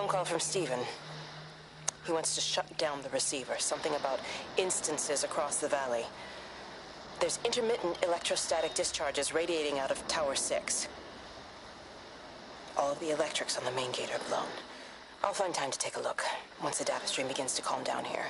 phone call from Stephen. He wants to shut down the receiver. Something about instances across the valley. There's intermittent electrostatic discharges radiating out of Tower 6. All of the electrics on the main gate are blown. I'll find time to take a look once the data stream begins to calm down here.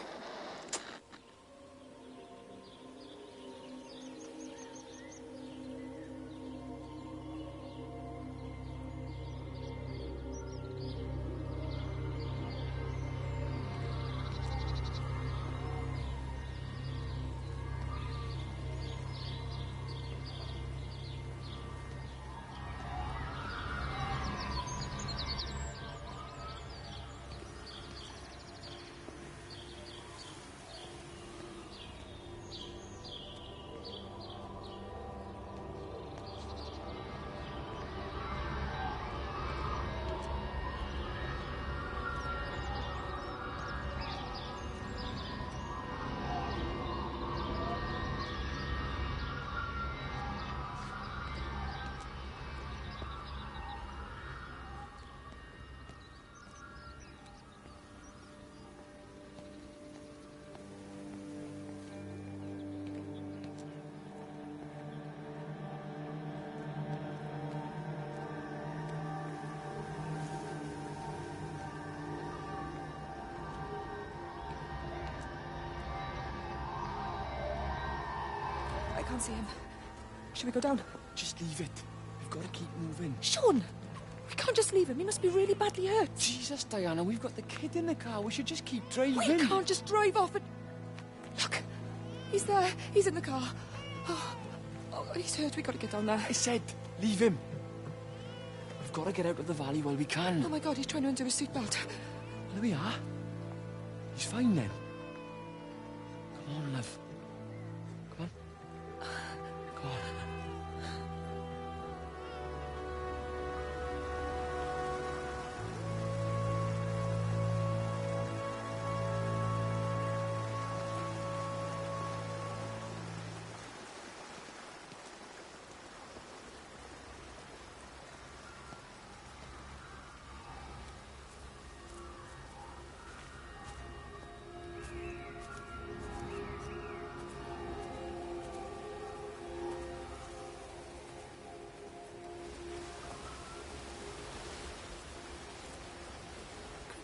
I can't see him. Should we go down? Just leave it. We've got to keep moving. Sean! We can't just leave him. He must be really badly hurt. Jesus, Diana, we've got the kid in the car. We should just keep driving. We can't just drive off and... Look! He's there. He's in the car. Oh, he's hurt. We've got to get down there. I said, leave him. We've got to get out of the valley while we can. Oh, my God, he's trying to undo his seatbelt. Well, there we are. He's fine then. Come on, love. Come on. Come on.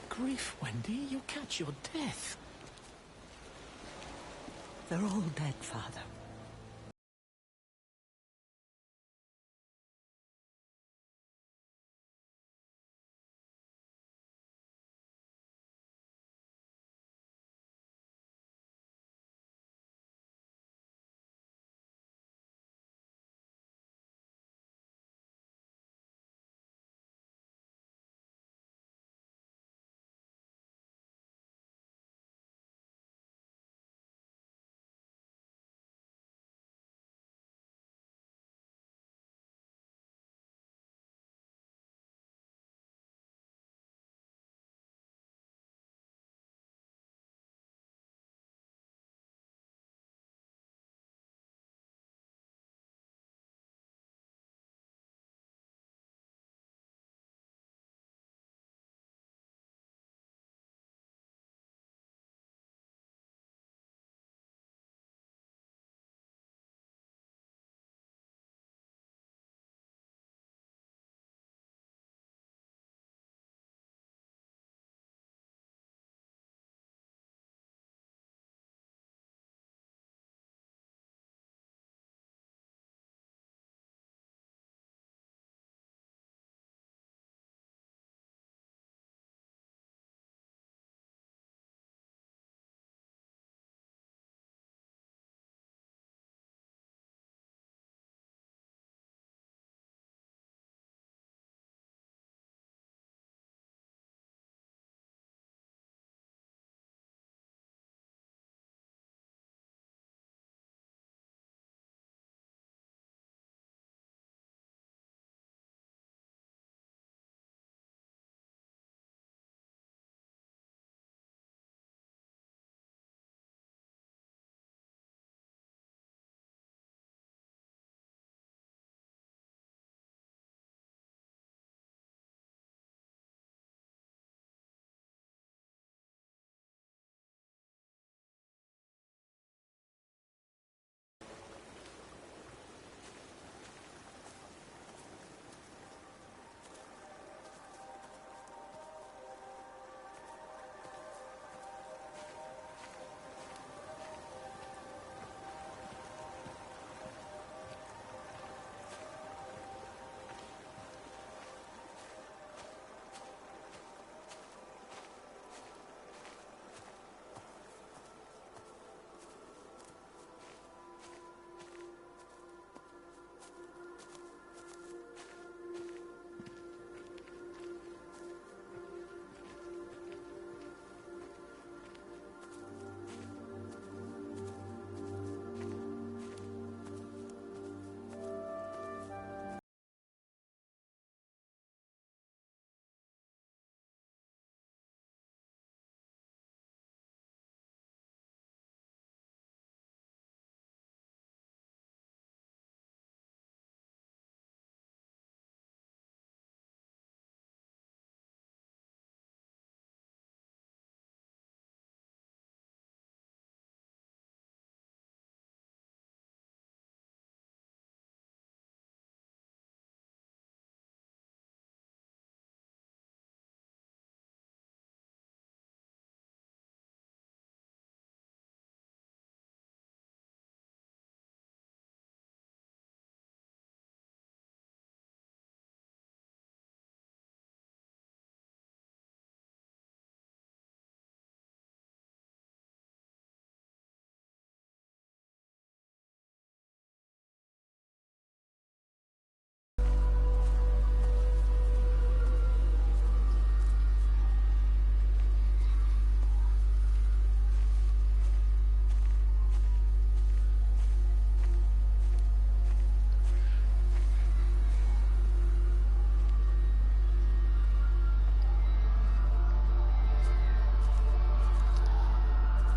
Grief, Wendy, you'll catch your death. They're all dead, Father.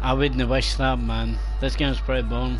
I wouldn't wish that, man. This game's pretty boring.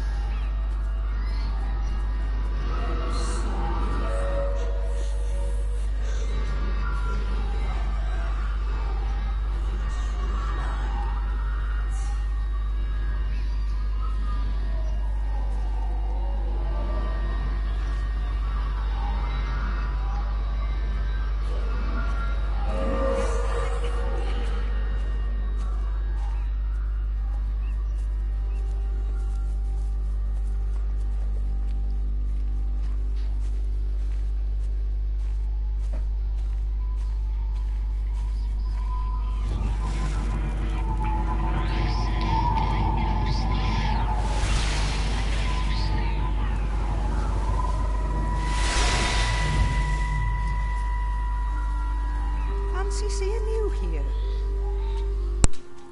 Fancy seeing you here.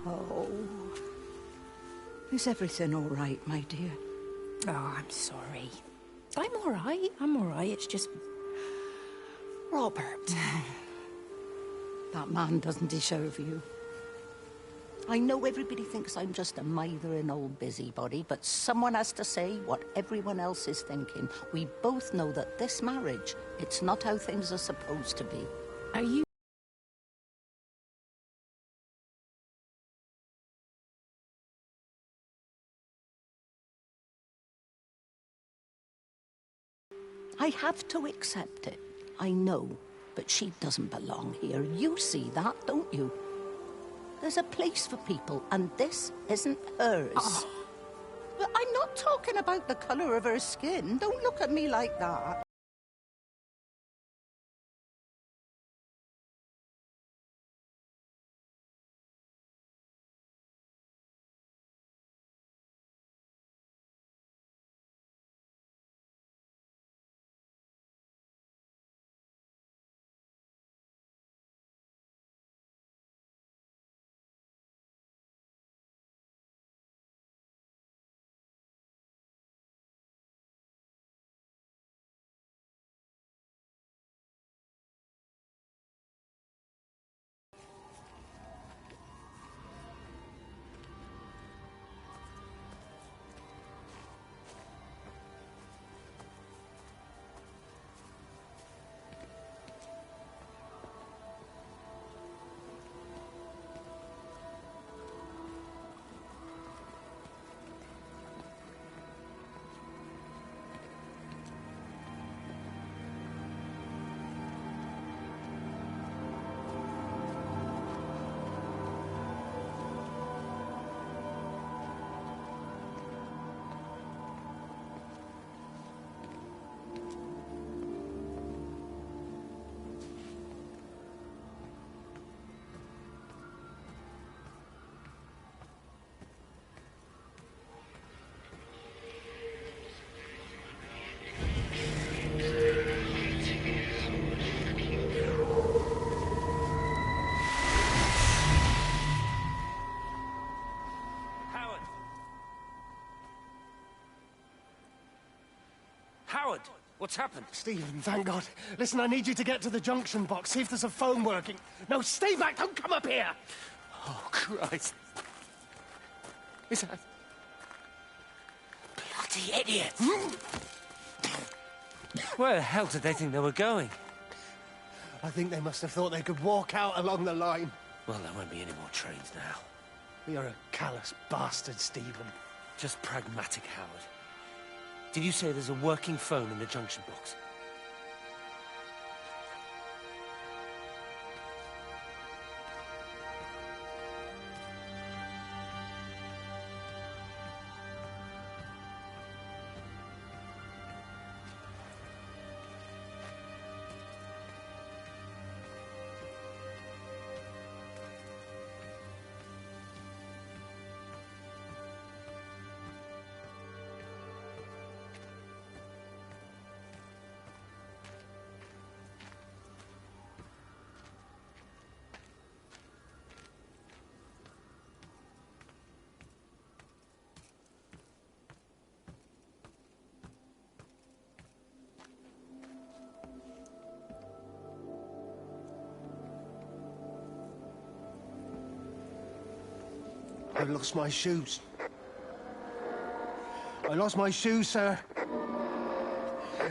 Oh. Is everything all right, my dear? Oh, I'm sorry. I'm all right. It's just... Robert. That man doesn't deserve you. I know everybody thinks I'm just a mithering old busybody, but someone has to say what everyone else is thinking. We both know that this marriage, it's not how things are supposed to be. Are you... I have to accept it. I know, but she doesn't belong here. You see that, don't you? There's a place for people, and this isn't hers. Oh. But I'm not talking about the colour of her skin. Don't look at me like that. Howard, what's happened? Stephen, thank God. Listen, I need you to get to the junction box, see if there's a phone working. No, stay back, don't come up here! Oh, Christ. Is that... Bloody idiot! Where the hell did they think they were going? I think they must have thought they could walk out along the line. Well, there won't be any more trains now. You're a callous bastard, Stephen. Just pragmatic, Howard. Did you say there's a working phone in the junction box? I lost my shoes. I lost my shoes, sir.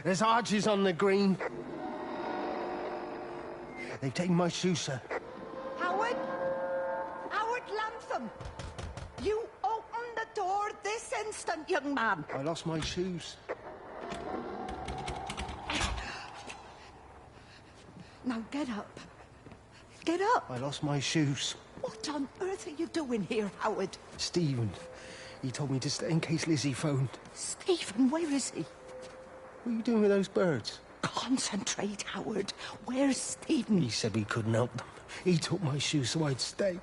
There's arches on the green. They've taken my shoes, sir. Howard? Howard Lantham! You open the door this instant, young man. I lost my shoes. Now get up. Get up. I lost my shoes. What on earth are you doing here, Howard? Stephen, he told me to stay in case Lizzie phoned. Stephen, where is he? What are you doing with those birds? Concentrate, Howard. Where's Stephen? He said we couldn't help them. He took my shoes so I'd stay.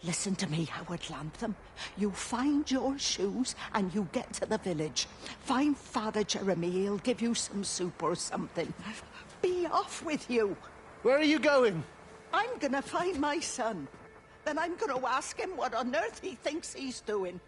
Listen to me, Howard Lantham. You find your shoes and you get to the village. Find Father Jeremy. He'll give you some soup or something. Be off with you. Where are you going? I'm gonna find my son. Then I'm gonna ask him what on earth he thinks he's doing.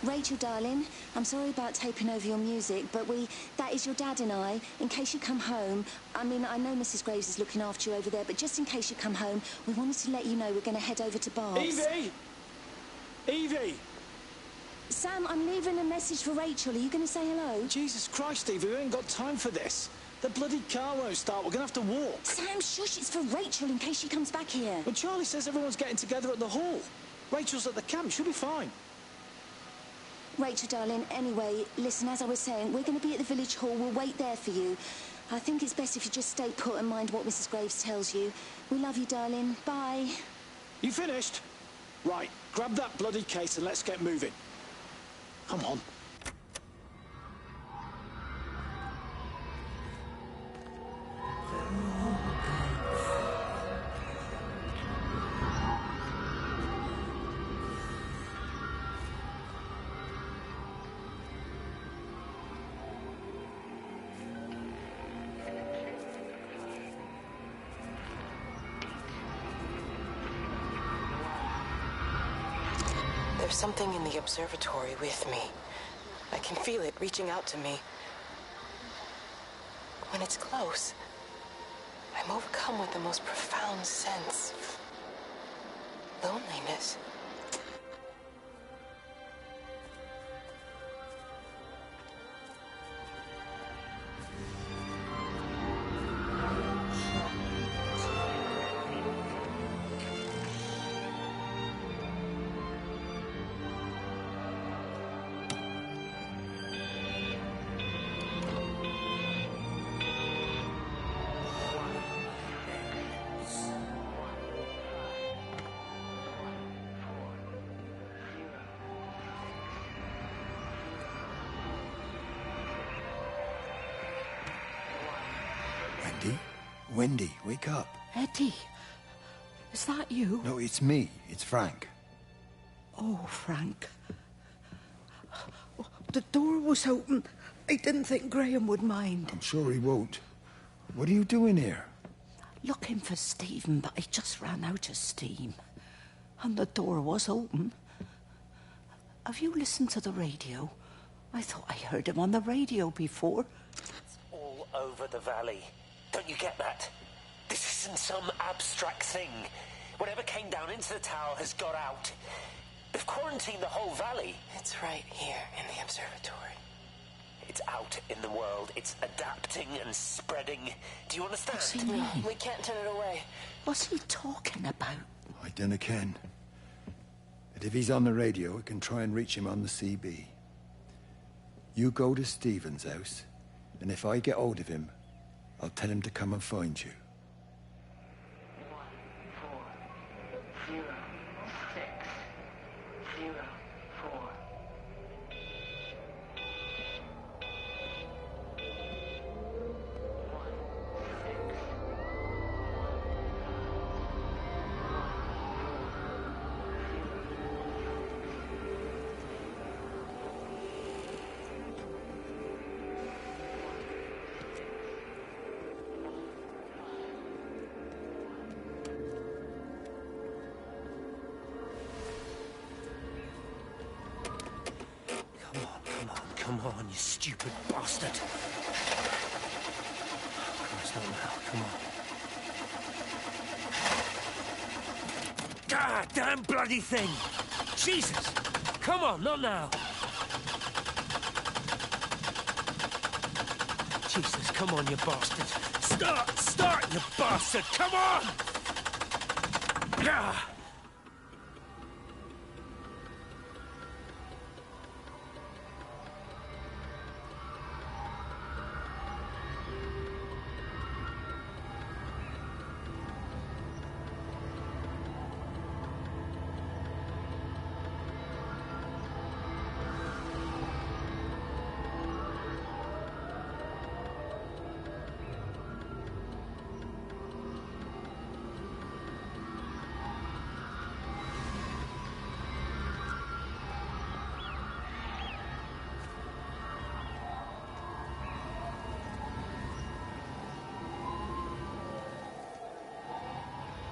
Rachel, darling, I'm sorry about taping over your music, but that is your dad and I. In case you come home, I mean, I know Mrs. Graves is looking after you over there, but just in case you come home, we wanted to let you know we're going to head over to Barb's. Evie! Evie! Sam, I'm leaving a message for Rachel. Are you going to say hello? Jesus Christ, Evie, we ain't got time for this. The bloody car won't start. We're going to have to walk. Sam, shush, it's for Rachel in case she comes back here. Well, Charlie says everyone's getting together at the hall. Rachel's at the camp. She'll be fine. Rachel, darling, anyway, listen, as I was saying, we're going to be at the village hall. We'll wait there for you. I think it's best if you just stay put and mind what Mrs. Graves tells you. We love you, darling. Bye. You finished? Right, grab that bloody case and let's get moving. Come on. There's something in the observatory with me. I can feel it reaching out to me. When it's close, I'm overcome with the most profound sense of loneliness. Wendy, wake up. Eddie, is that you? No, it's me. It's Frank. Oh, Frank. The door was open. I didn't think Graham would mind. I'm sure he won't. What are you doing here? Looking for Stephen, but I just ran out of steam. And the door was open. Have you listened to the radio? I thought I heard him on the radio before. It's all over the valley. Don't you get that? This isn't some abstract thing. Whatever came down into the tower has got out. They've quarantined the whole valley. It's right here in the observatory. It's out in the world. It's adapting and spreading. Do you understand? What's he mean? We can't turn it away. What's he talking about? I dunno ken. But if he's on the radio, I can try and reach him on the CB. You go to Stephen's house, and if I get hold of him, I'll tell him to come and find you. 1406004. Come on, you stupid bastard. Christ, not now. Come on. God damn bloody thing! Jesus! Come on, not now. Jesus, come on, you bastard. Start, you bastard! Come on! Ah!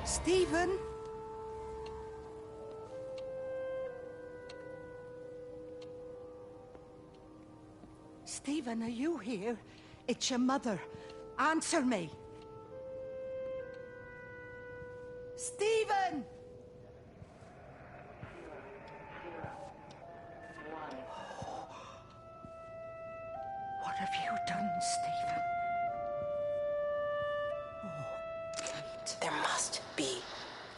Stephen? Stephen, are you here? It's your mother. Answer me. Stephen! What have you done, Stephen? There must be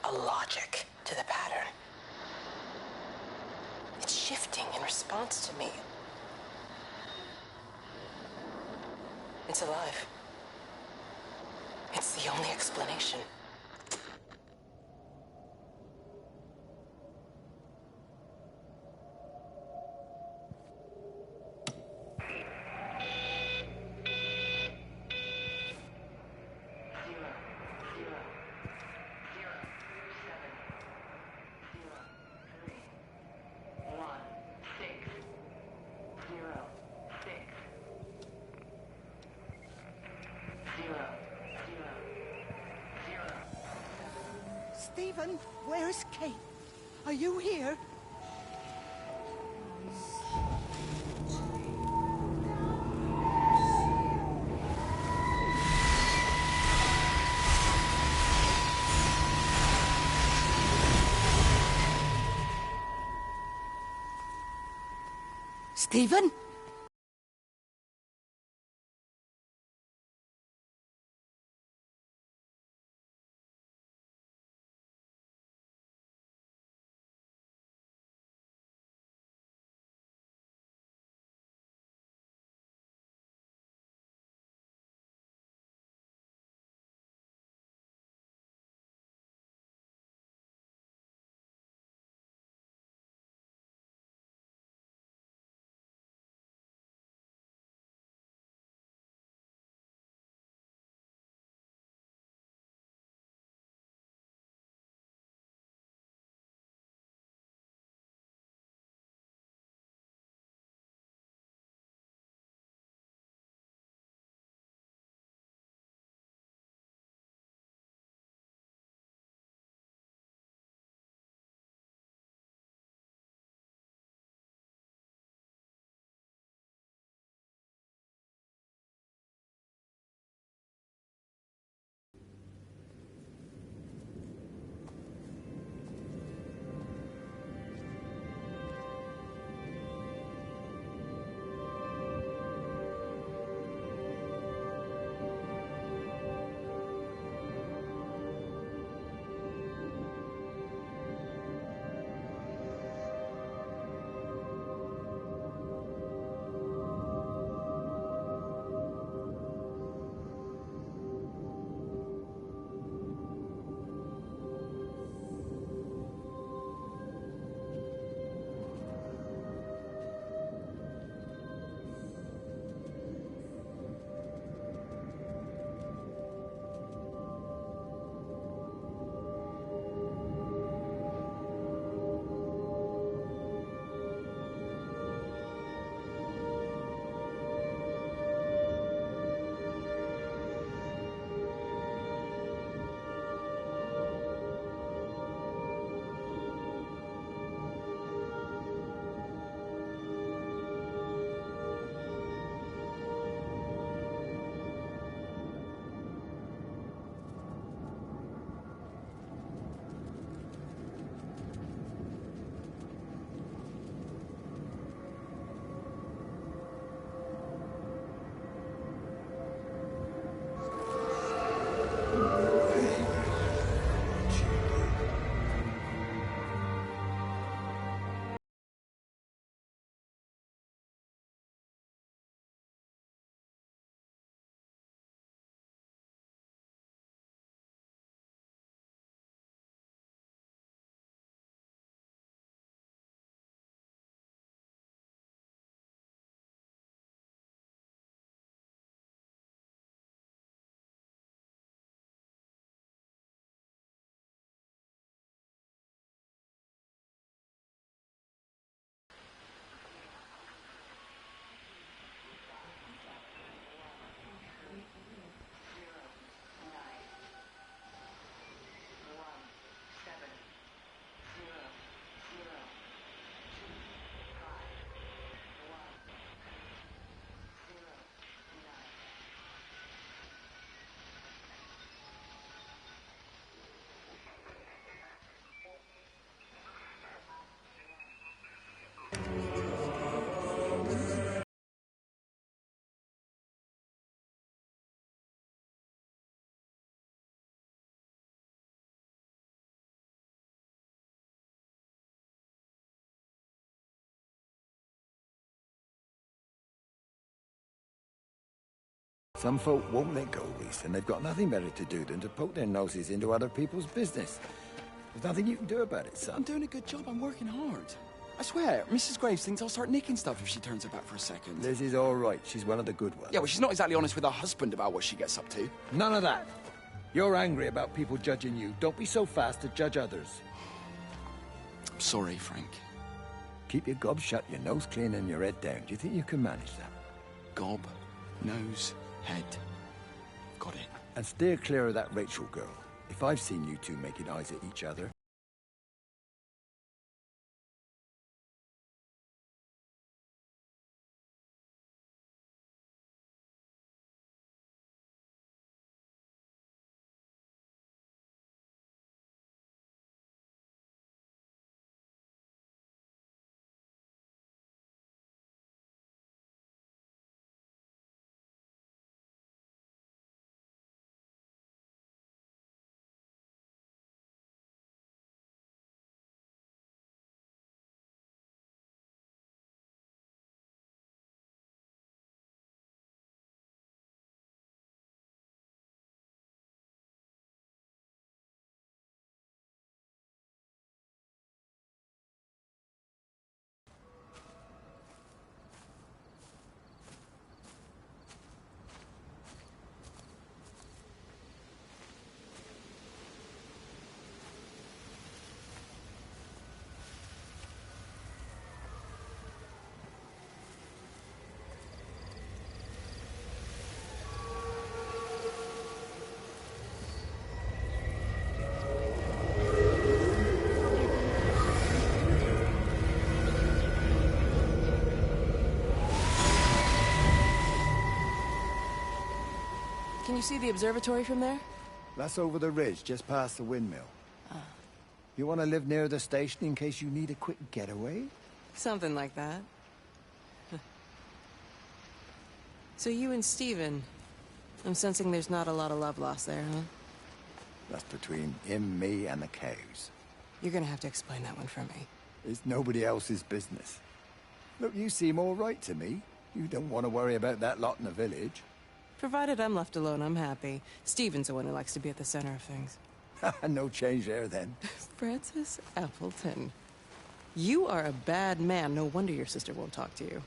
a logic to the pattern. It's shifting in response to me. It's alive. It's the only explanation. Stephen, where's Kate? Are you here? Stephen? Some folk won't let go, Reese, and they've got nothing better to do than to poke their noses into other people's business. There's nothing you can do about it, son. I'm doing a good job. I'm working hard. I swear, Mrs. Graves thinks I'll start nicking stuff if she turns her back for a second. Liz is all right. She's one of the good ones. Yeah, well, she's not exactly honest with her husband about what she gets up to. None of that. You're angry about people judging you. Don't be so fast to judge others. I'm sorry, Frank. Keep your gob shut, your nose clean, and your head down. Do you think you can manage that? Gob, nose, head. Got it. And steer clear of that Rachel girl. If I've seen you two making eyes at each other... Can you see the observatory from there? That's over the ridge, just past the windmill. You want to live near the station in case you need a quick getaway? Something like that. So you and Steven, I'm sensing there's not a lot of love lost there, huh? That's between him, me, and the cows. You're gonna have to explain that one for me. It's nobody else's business. Look, you seem all right to me. You don't want to worry about that lot in the village. Provided I'm left alone, I'm happy. Steven's the one who likes to be at the center of things. No change there, then. Francis Appleton. You are a bad man. No wonder your sister won't talk to you.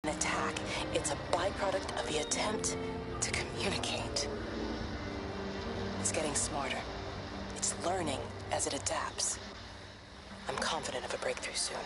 An attack. It's a byproduct of the attempt to communicate. It's getting smarter. It's learning as it adapts. I'm confident of a breakthrough soon.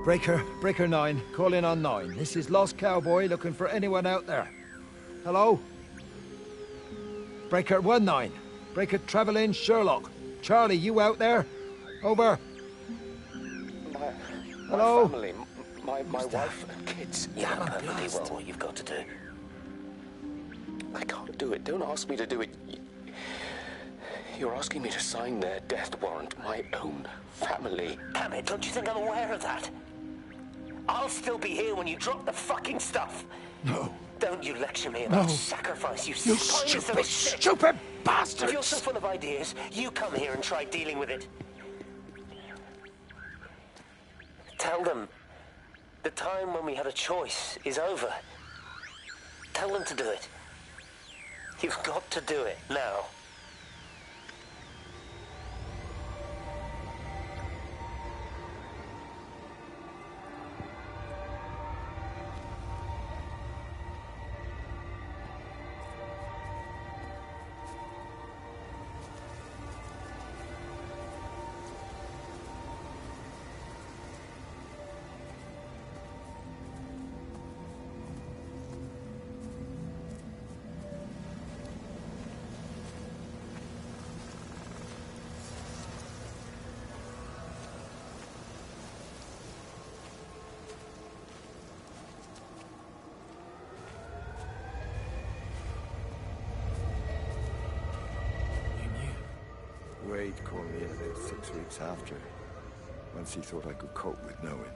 Breaker 9, call in on 9. This is Lost Cowboy looking for anyone out there. Hello? Breaker 19. Breaker Travel in Sherlock. Charlie, you out there? Over. Hello? My family, my wife and kids. You know perfectly well what you've got to do. I can't do it. Don't ask me to do it. You're asking me to sign their death warrant. My own family. Damn it, don't you think I'm aware of that? I'll still be here when you drop the fucking stuff. No. Don't you lecture me about sacrifice, you spineless little shit. Stupid bastards! If you're so full of ideas, you come here and try dealing with it. Tell them the time when we had a choice is over. Tell them to do it. You've got to do it now. Wade called me in about 6 weeks after, once he thought I could cope with knowing.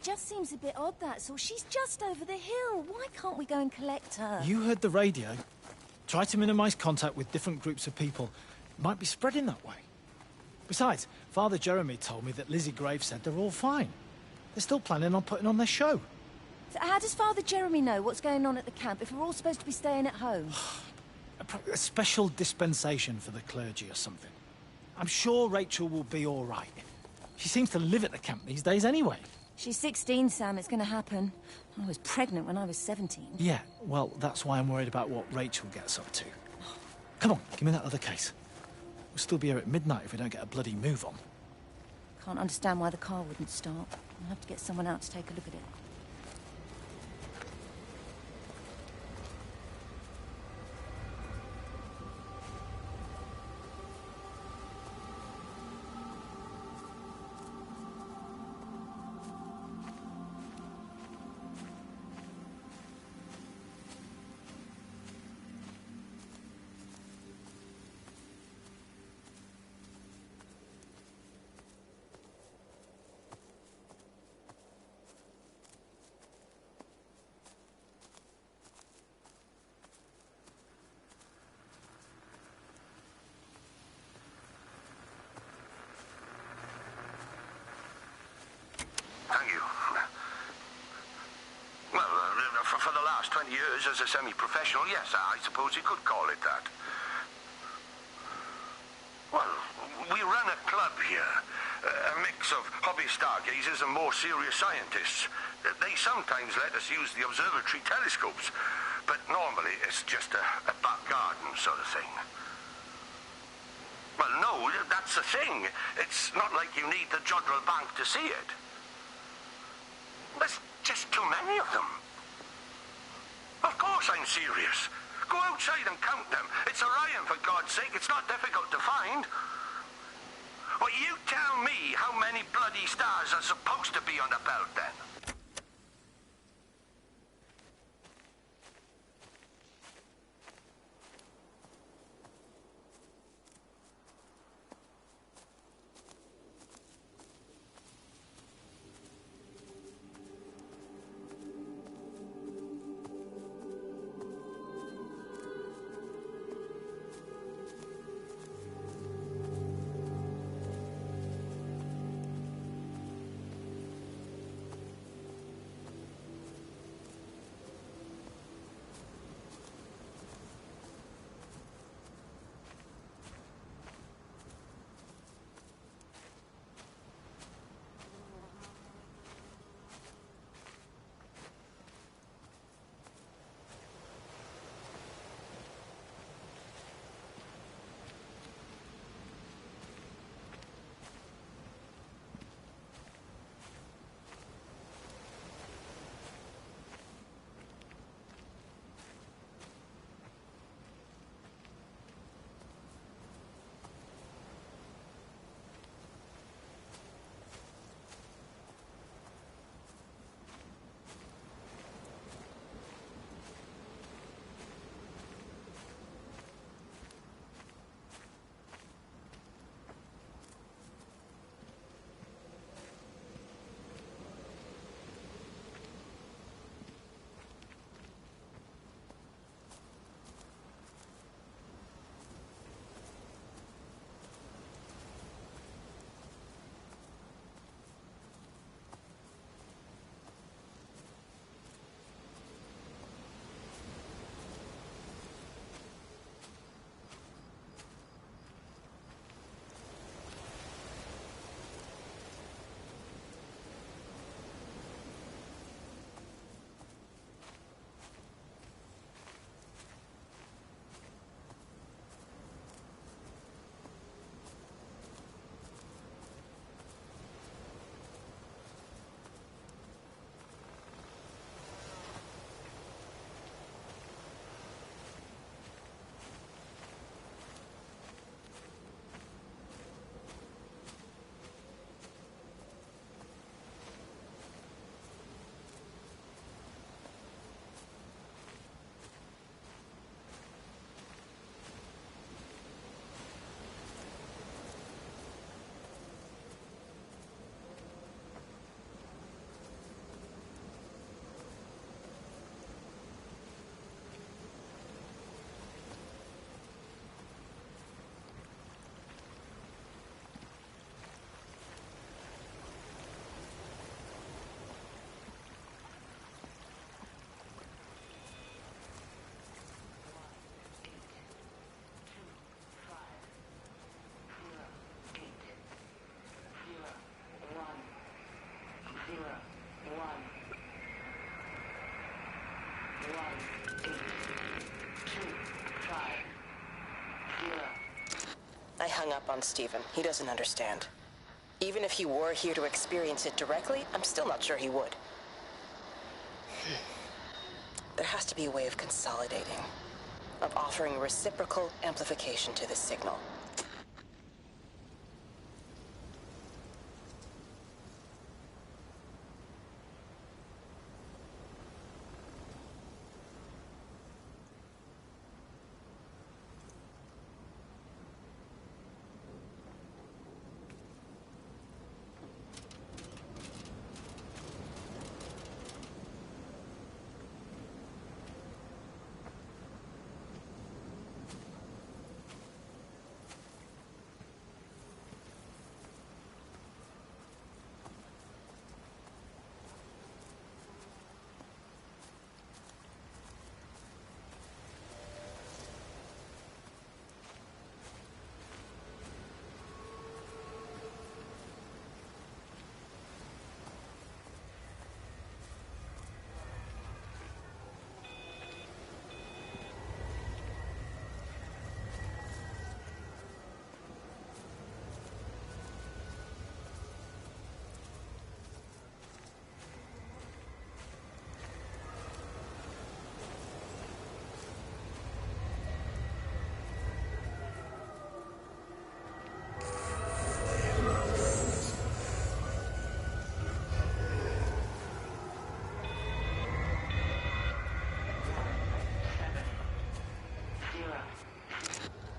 just seems a bit odd, that's all. She's just over the hill. Why can't we go and collect her? You heard the radio. Try to minimise contact with different groups of people. It might be spreading that way. Besides, Father Jeremy told me that Lizzie Graves said they're all fine. They're still planning on putting on their show. So how does Father Jeremy know what's going on at the camp if we're all supposed to be staying at home? A special dispensation for the clergy or something. I'm sure Rachel will be all right. She seems to live at the camp these days anyway. She's 16, Sam. It's going to happen. I was pregnant when I was 17. Yeah, well, that's why I'm worried about what Rachel gets up to. Come on, give me that other case. We'll still be here at midnight if we don't get a bloody move on. Can't understand why the car wouldn't start. I'll have to get someone out to take a look at it. Years as a semi-professional, yes, I suppose you could call it that. Well, we run a club here, a mix of hobby stargazers and more serious scientists. They sometimes let us use the observatory telescopes, but normally it's just a back garden sort of thing. Well, no, that's the thing. It's not like you need the Jodrell Bank to see it. There's just too many of them. Of course I'm serious. Go outside and count them. It's Orion, for God's sake. It's not difficult to find. Well, you tell me how many bloody stars are supposed to be on the belt, then. I hung up on Stephen. He doesn't understand. Even if he were here to experience it directly, I'm still not sure he would. There has to be a way of consolidating, of offering reciprocal amplification to this signal.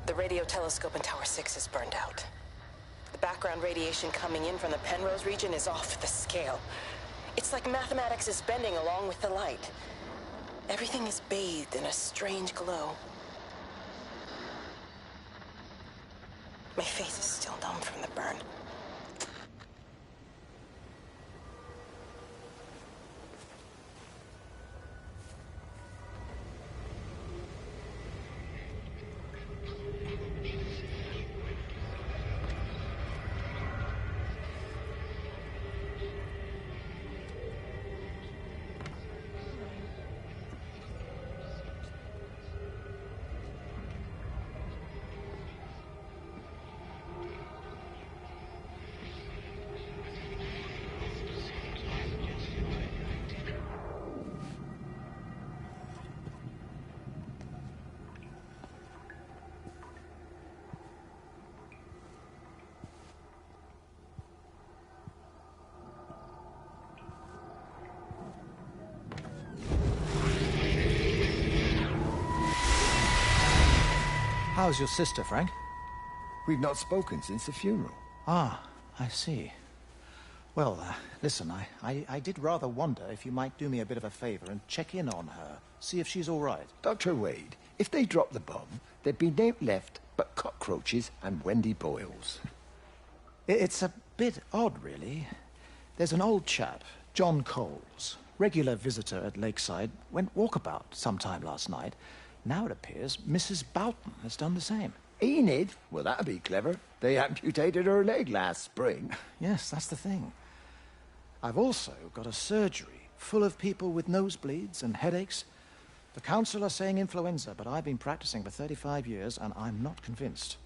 The radio telescope in Tower 6 is burned out. The background radiation coming in from the Penrose region is off the scale. It's like mathematics is bending along with the light. Everything is bathed in a strange glow. My face is still numb from the burn. How's your sister, Frank? We've not spoken since the funeral. Ah, I see. Well, listen, I did rather wonder if you might do me a bit of a favor and check in on her, see if she's all right. Dr. Wade, if they dropped the bomb, there'd be no left but cockroaches and Wendy Boyles. It's a bit odd, really. There's an old chap, John Coles, regular visitor at Lakeside, went walkabout sometime last night. Now it appears Mrs. Boughton has done the same. Enid? Well, that'd be clever. They amputated her leg last spring. Yes, that's the thing. I've also got a surgery full of people with nosebleeds and headaches. The council are saying influenza, but I've been practicing for 35 years and I'm not convinced.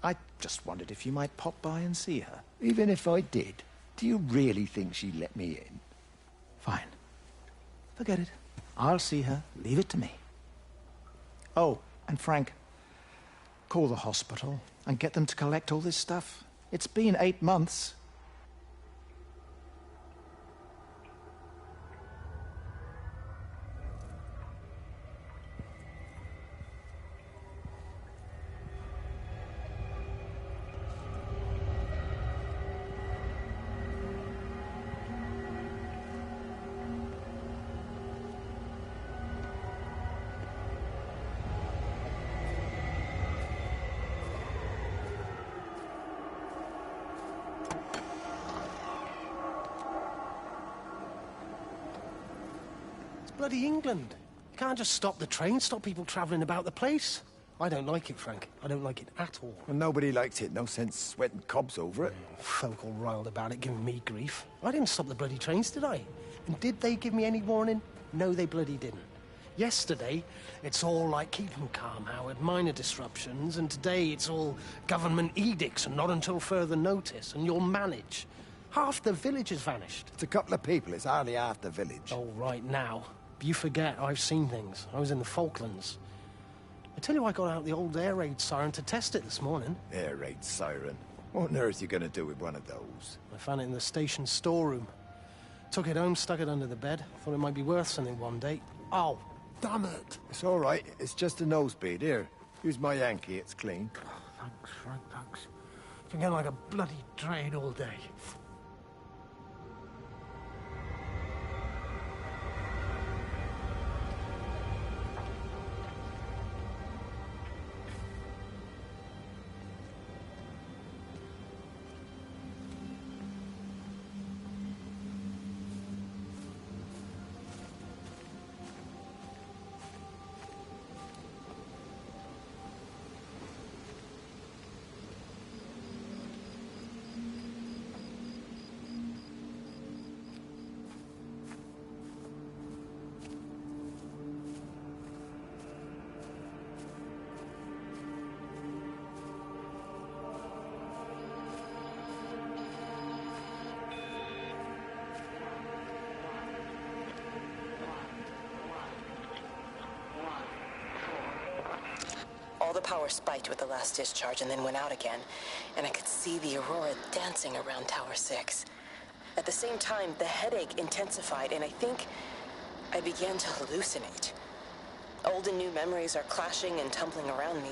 I just wondered if you might pop by and see her. Even if I did, do you really think she'd let me in? Fine. Forget it. I'll see her. Leave it to me. Oh, and Frank, call the hospital and get them to collect all this stuff. It's been 8 months. Bloody England. You can't just stop the train, stop people travelling about the place. I don't like it, Frank. I don't like it at all. Well, nobody likes it. No sense sweating cobs over it. Folk all riled about it, giving me grief. I didn't stop the bloody trains, did I? And did they give me any warning? No, they bloody didn't. Yesterday, it's all like keep 'em calm, Howard, minor disruptions, and today it's all government edicts and not until further notice, and you'll manage. Half the village has vanished. It's a couple of people, it's hardly half the village. Oh, right now. You forget, I've seen things. I was in the Falklands. I tell you, I got out the old air raid siren to test it this morning. Air raid siren? What on earth are you going to do with one of those? I found it in the station storeroom. Took it home, stuck it under the bed. Thought it might be worth something one day. Oh, damn it. It's all right. It's just a nosebleed. Here, use my Yankee. It's clean. Thanks, Frank, thanks. Forget like a bloody train all day. All the power spiked with the last discharge and then went out again, and I could see the aurora dancing around Tower 6. At the same time, the headache intensified, and I think I began to hallucinate. Old and new memories are clashing and tumbling around me.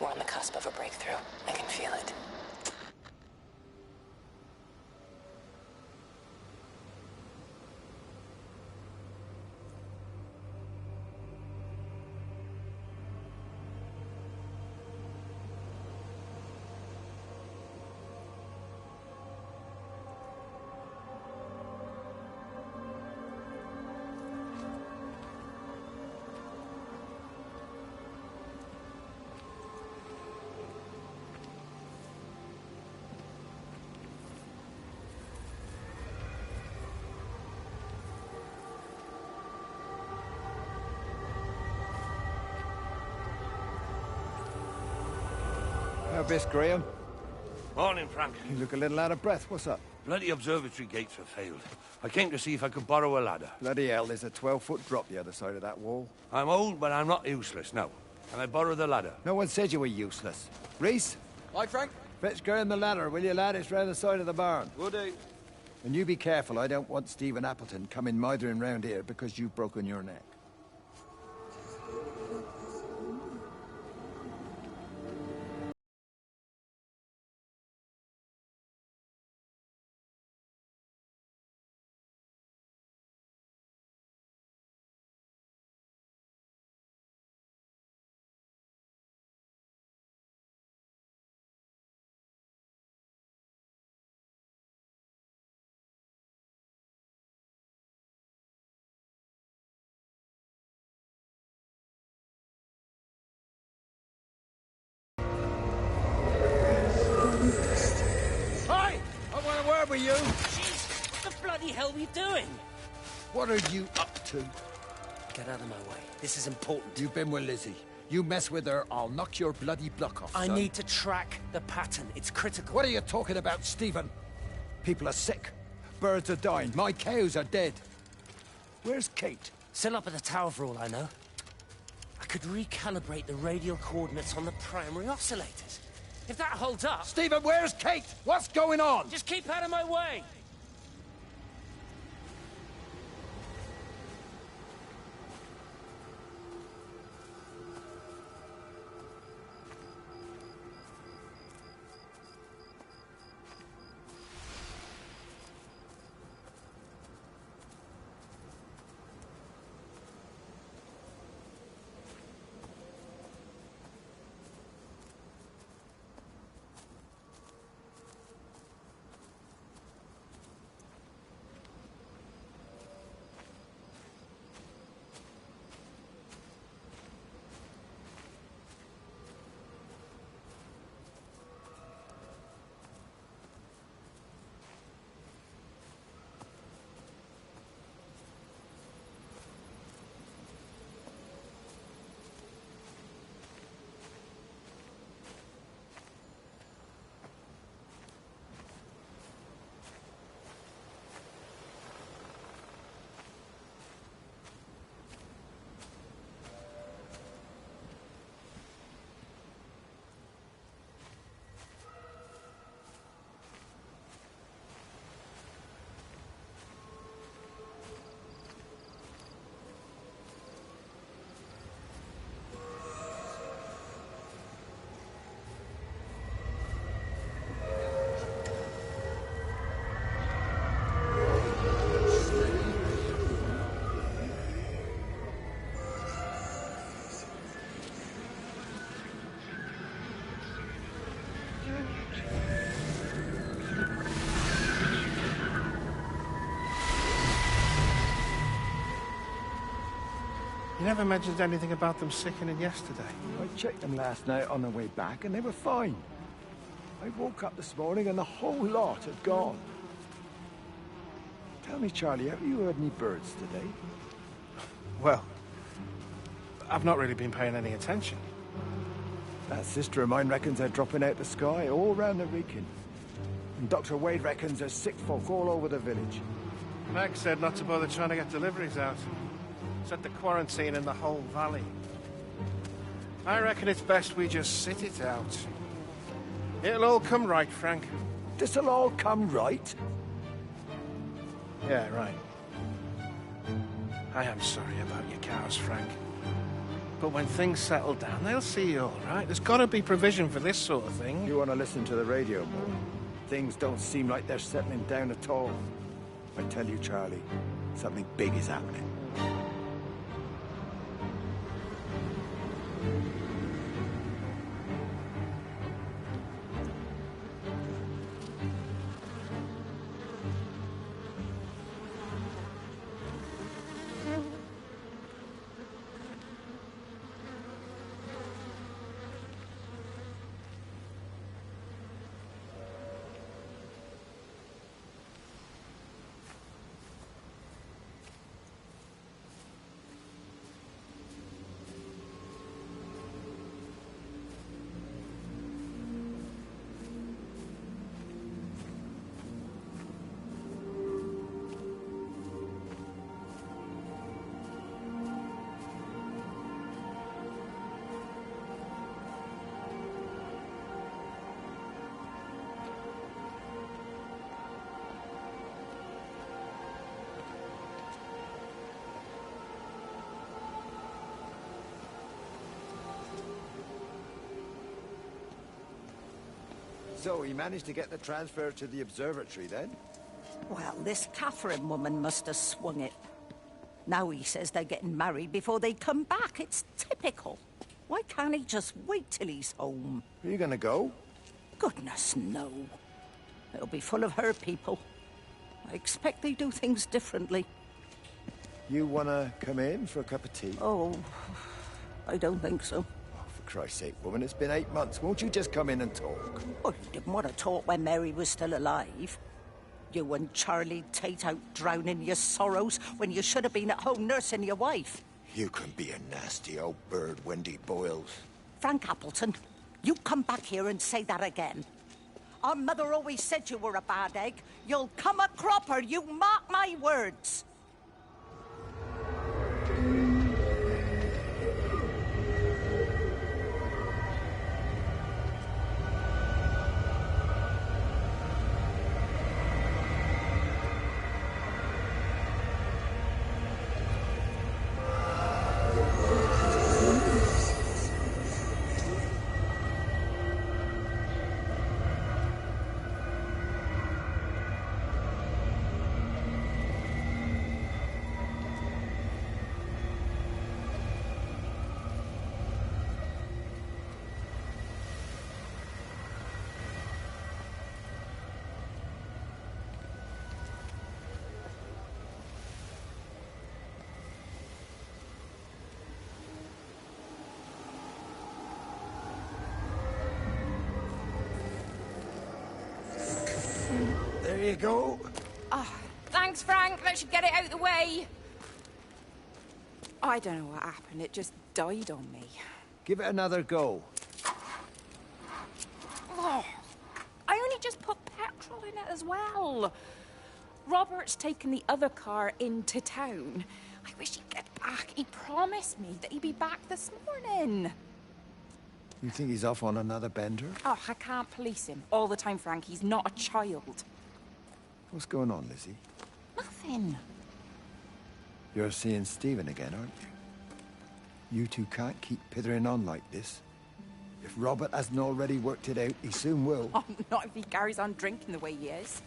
We're on the cusp of a breakthrough. I can feel it. Now, Miss Graham. Morning, Frank. You look a little out of breath. What's up? Bloody observatory gates have failed. I came to see if I could borrow a ladder. Bloody hell, there's a 12-foot drop the other side of that wall. I'm old, but I'm not useless, no. Can I borrow the ladder? No one said you were useless. Reese? Hi, Frank. Fetch Graham the ladder, will you, lad? It's round the side of the barn. Will do. And you be careful. I don't want Stephen Appleton coming mithering round here because you've broken your neck. Where were you? Jeez, what the bloody hell are you doing? What are you up to? Get out of my way. This is important. You've been with Lizzie. You mess with her, I'll knock your bloody block off, I son. need to track the pattern. It's critical. What are you talking about, Stephen? People are sick. Birds are dying. My cows are dead. Where's Kate? Still up at the tower for all I know. I could recalibrate the radial coordinates on the primary oscillators. If that holds up... Stephen, where's Kate? What's going on? Just keep out of my way! You never mentioned anything about them sickening yesterday. I checked them last night on the way back, and they were fine. I woke up this morning and the whole lot had gone. Tell me, Charlie, have you heard any birds today? Well, I've not really been paying any attention. That sister of mine reckons they're dropping out the sky all round the Wrekin. And Dr. Wade reckons there's sick folk all over the village. Meg said not to bother trying to get deliveries out. Set the quarantine in the whole valley. I reckon it's best we just sit it out. It'll all come right, Frank. This'll all come right? Yeah, right. I am sorry about your cows, Frank. But when things settle down, they'll see you all right. There's got to be provision for this sort of thing. You want to listen to the radio more? Things don't seem like they're settling down at all. I tell you, Charlie, something big is happening. So he managed to get the transfer to the observatory then? Well, this Catherine woman must have swung it. Now he says they're getting married before they come back. It's typical. Why can't he just wait till he's home? Are you gonna go? Goodness, no. It'll be full of her people. I expect they do things differently. You wanna come in for a cup of tea? Oh, I don't think so. For Christ's sake, woman, it's been 8 months. Won't you just come in and talk? Oh, you didn't want to talk when Mary was still alive. You and Charlie Tate out drowning your sorrows when you should have been at home nursing your wife. You can be a nasty old bird, Wendy Boyles. Frank Appleton, you come back here and say that again. Our mother always said you were a bad egg. You'll come a cropper, you mark my words. There you go. Oh, thanks, Frank. That should get it out of the way. I don't know what happened. It just died on me. Give it another go. Oh, I only just put petrol in it as well. Robert's taken the other car into town. I wish he'd get back. He promised me that he'd be back this morning. You think he's off on another bender? Oh, I can't police him all the time, Frank. He's not a child. What's going on, Lizzie? Nothing. You're seeing Stephen again, aren't you? You two can't keep pithering on like this. If Robert hasn't already worked it out, he soon will. Oh, not if he carries on drinking the way he is.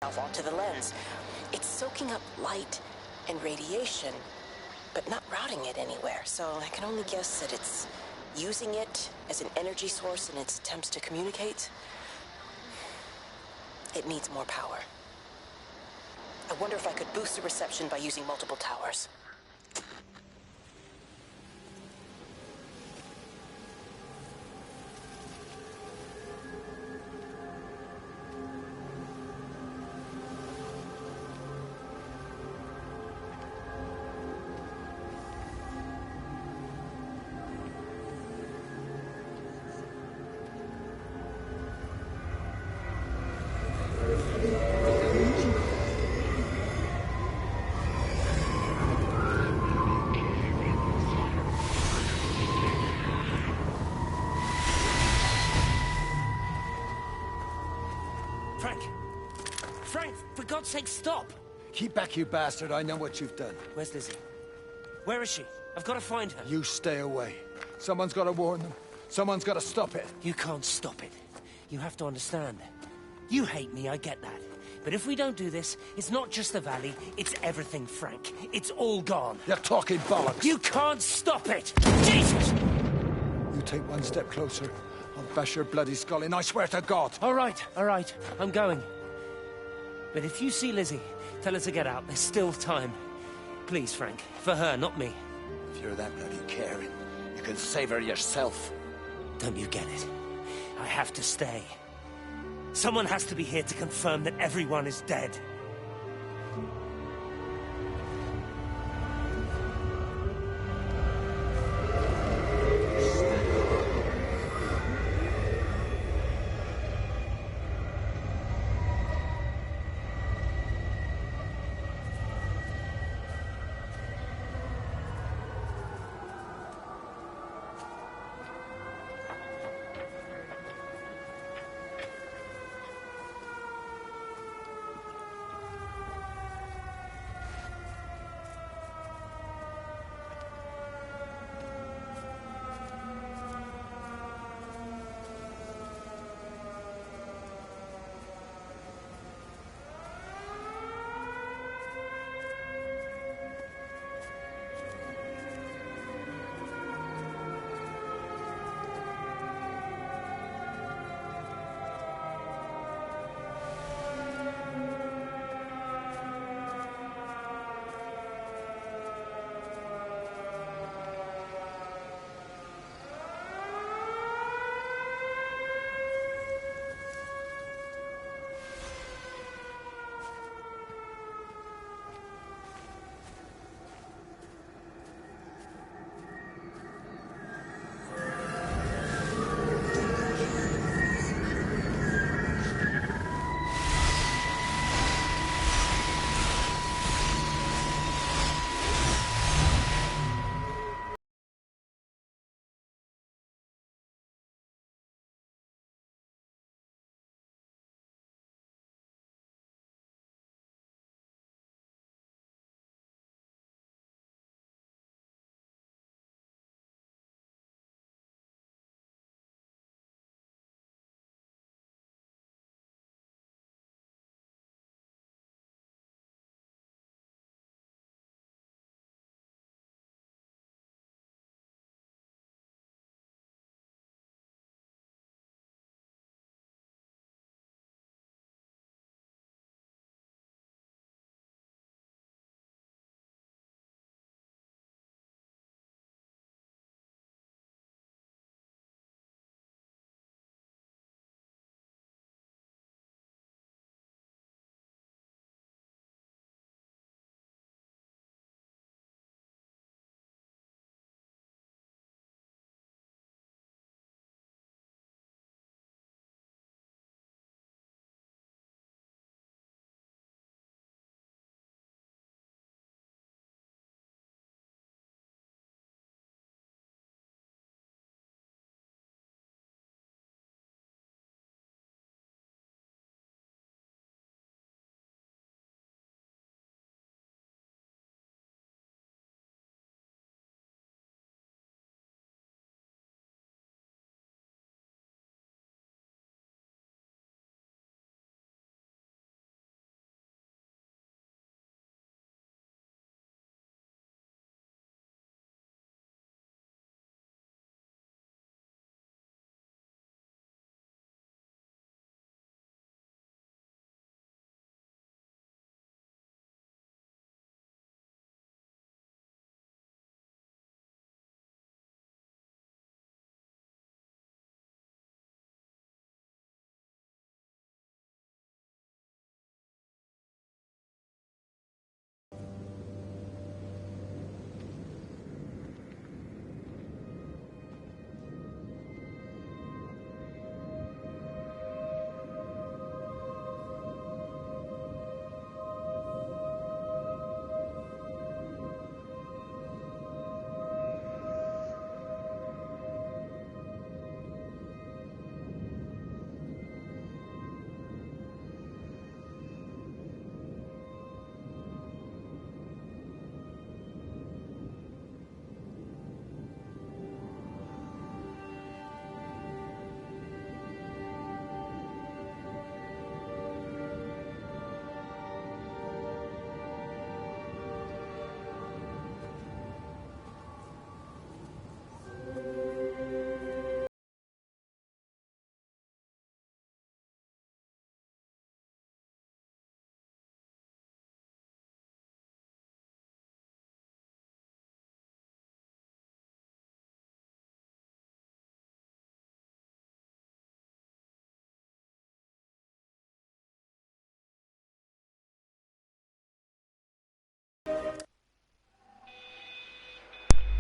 onto the lens. It's soaking up light and radiation, but not routing it anywhere, so I can only guess that it's using it as an energy source in its attempts to communicate. It needs more power. I wonder if I could boost the reception by using multiple towers. Frank, for God's sake, stop! Keep back, you bastard. I know what you've done. Where's Lizzie? Where is she? I've got to find her. You stay away. Someone's got to warn them. Someone's got to stop it. You can't stop it. You have to understand. You hate me, I get that. But if we don't do this, it's not just the valley, it's everything, Frank. It's all gone. You're talking bollocks. You can't stop it! Jesus! You take one step closer, I'll bash your bloody skull in, I swear to God. All right. I'm going. But if you see Lizzie, tell her to get out. There's still time. Please, Frank. For her, not me. If you're that bloody caring, you can save her yourself. Don't you get it? I have to stay. Someone has to be here to confirm that everyone is dead.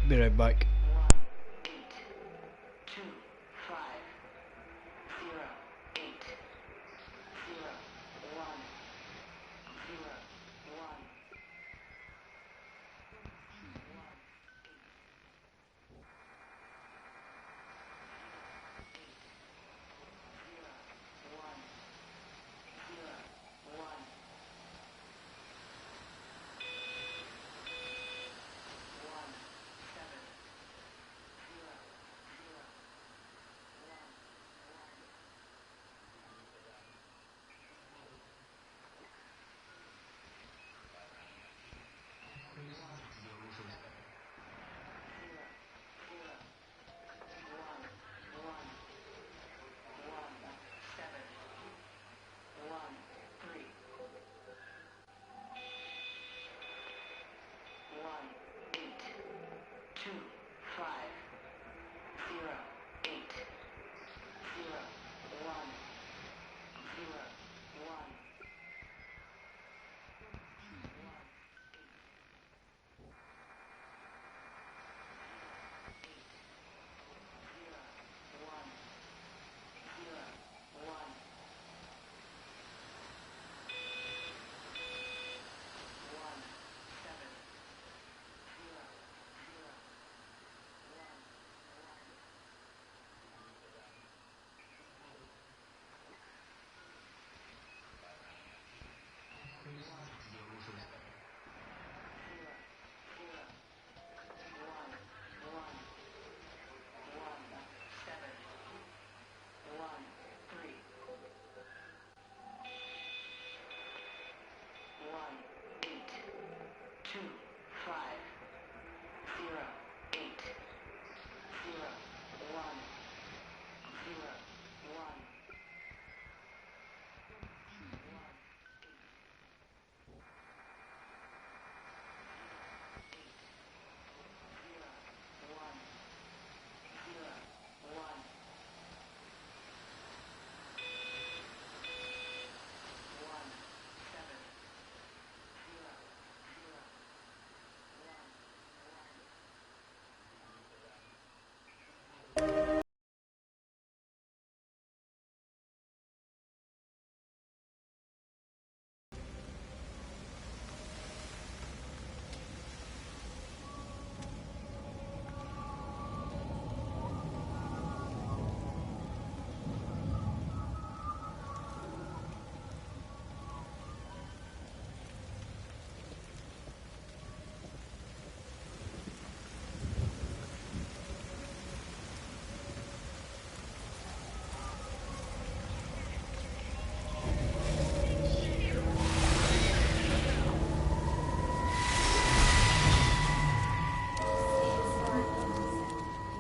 Be right back.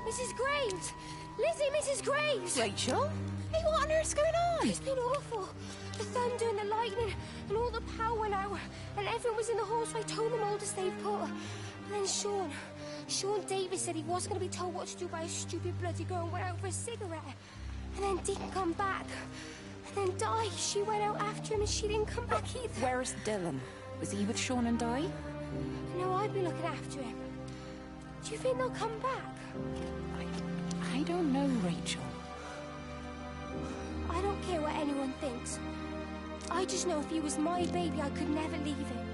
Mrs. Graves! Lizzie, Mrs. Graves! Rachel? Hey, what on earth's going on? It's been awful. The thunder and the lightning and all the power went out and everyone was in the hall, so I told them all to stay put. And then Sean Davis said he wasn't going to be told what to do by a stupid bloody girl and went out for a cigarette. And then didn't come back. And then Di, she went out after him and she didn't come back either. Where's Dylan? Was he with Sean and Di? No, I'd be looking after him. Do you think they'll come back? I don't know, Rachel. I don't care what anyone thinks. I just know if he was my baby, I could never leave him.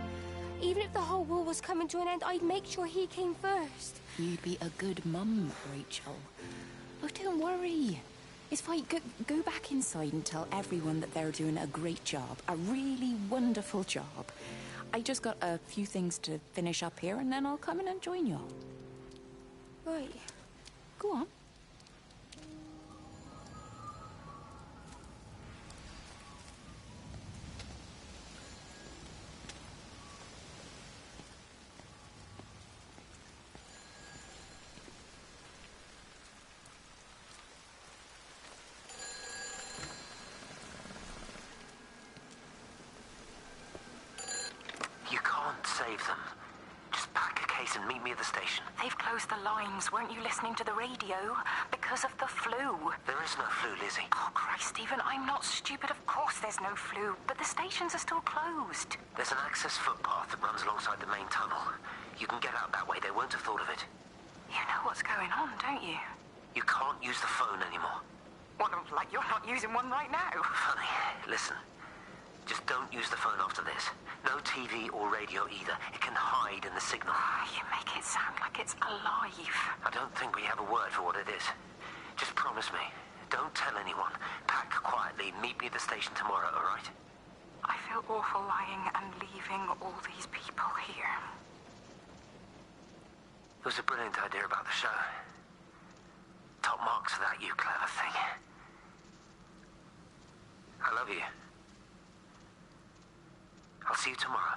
Even if the whole world was coming to an end, I'd make sure he came first. You'd be a good mum, Rachel. Oh, don't worry. It's fine. Go back inside and tell everyone that they're doing a great job. A really wonderful job. I just got a few things to finish up here, and then I'll come in and join you. Right. Go on. You can't save them. Just pack a case and meet me at the station. They've closed the lines. Weren't you listening to the radio? Because of the flu. There is no flu, Lizzie. Oh, Christ, Stephen, I'm not stupid. Of course there's no flu. But the stations are still closed. There's an access footpath that runs alongside the main tunnel. You can get out that way. They won't have thought of it. You know what's going on, don't you? You can't use the phone anymore. What, like you're not using one right now? Funny. Listen. Just don't use the phone after this. No TV or radio either. It can hide in the signal. You make it sound like it's alive. I don't think we have a word for what it is. Just promise me. Don't tell anyone. Pack quietly. Meet me at the station tomorrow, all right? I feel awful lying and leaving all these people here. It was a brilliant idea about the show. Top marks for that, you clever thing. I love you. I'll see you tomorrow.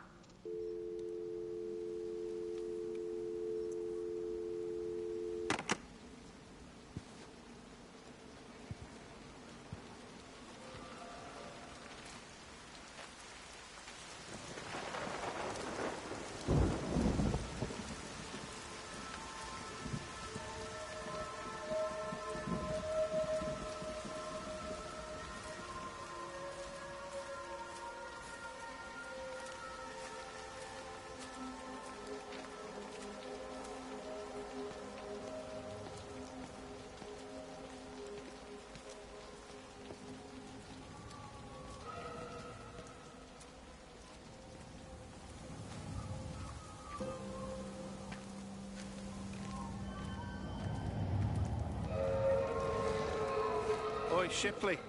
Oi, Shipley.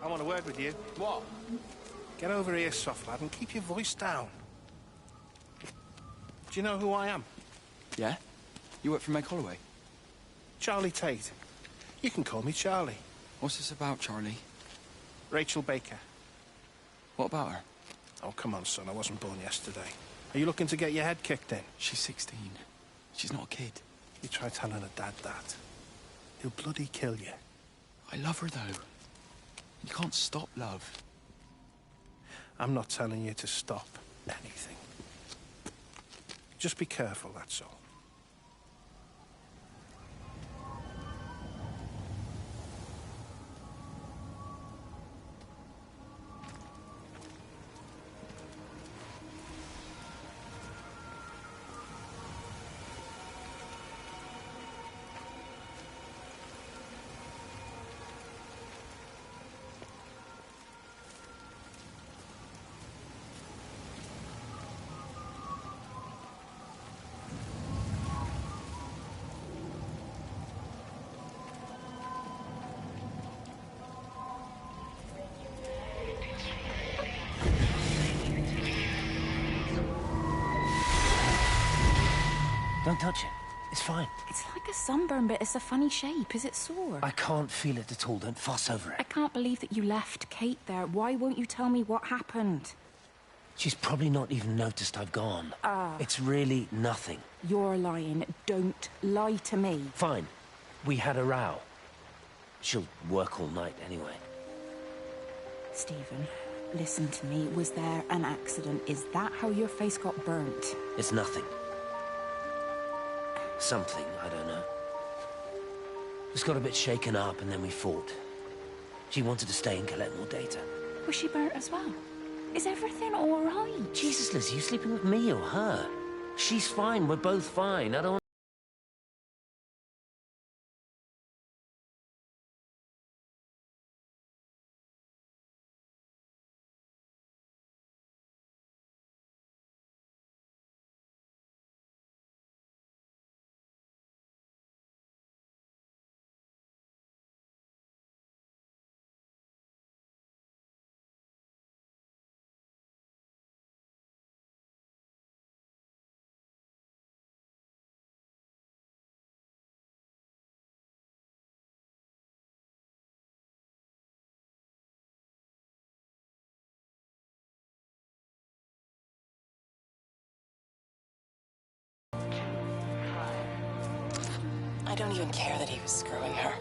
I want a word with you. What? Get over here, soft lad, and keep your voice down. Do you know who I am? Yeah? You work for Meg Holloway? Charlie Tate. You can call me Charlie. What's this about, Charlie? Rachel Baker. What about her? Oh, come on, son. I wasn't born yesterday. Are you looking to get your head kicked in? She's 16. She's not a kid. You try telling her dad that. He'll bloody kill you. I love her, though. You can't stop love. I'm not telling you to stop anything. Just be careful, that's all. Don't touch it. It's fine. It's like a sunburn, but it's a funny shape. Is it sore? I can't feel it at all. Don't fuss over I it. can't believe that you left Kate there. Why won't you tell me what happened? She's probably not even noticed I've gone. It's really nothing. You're lying. Don't lie to me. Fine. We had a row. She'll work all night anyway. Stephen, listen to me. Was there an accident? Is that how your face got burnt? It's nothing. Something, I don't know. Just got a bit shaken up and then we fought. She wanted to stay and collect more data. Was she burnt as well? Is everything all right? Jesus, Liz, are you sleeping with me or her? She's fine. We're both fine. I don't... I don't even care that he was screwing her.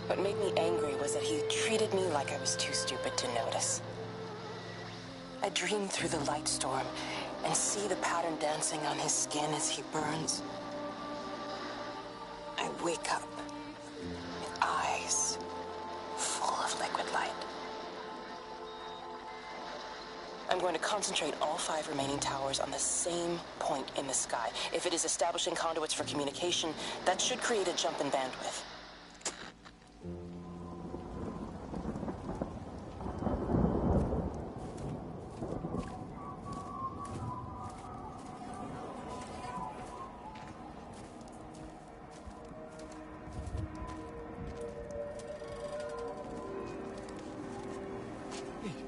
What made me angry was that he treated me like I was too stupid to notice. I dream through the light storm and see the pattern dancing on his skin as he burns. I wake up with eyes full of liquid light. I'm going to concentrate all 5 remaining towers on the same point in the sky. If it is establishing conduits for communication, that should create a jump in bandwidth.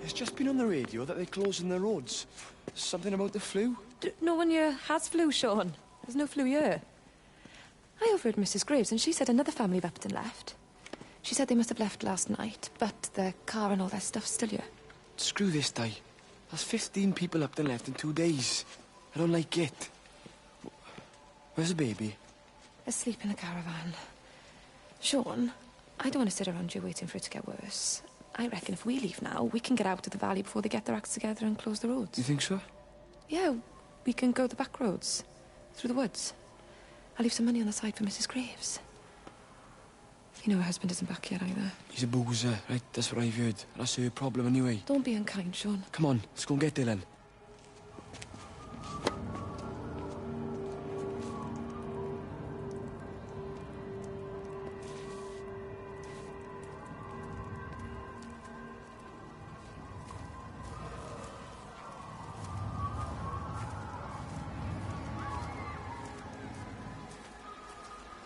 It's just been on the radio that they're closing the roads. Something about the flu? No one here has flu, Sean. There's no flu here. I overheard Mrs. Graves, and she said another family of Upton left. She said they must have left last night, but their car and all their stuff's still here. Screw this, Di. There's 15 people Upton left in 2 days. I don't like it. Where's the baby? Asleep in the caravan. Sean, I don't want to sit around here waiting for it to get worse. I reckon if we leave now, we can get out of the valley before they get their acts together and close the roads. You think so? Yeah, we can go the back roads, through the woods. I'll leave some money on the side for Mrs. Graves. You know her husband isn't back yet either. He's a boozer, right? That's what I've heard. That's her problem anyway. Don't be unkind, Sean. Come on, let's go and get Dylan.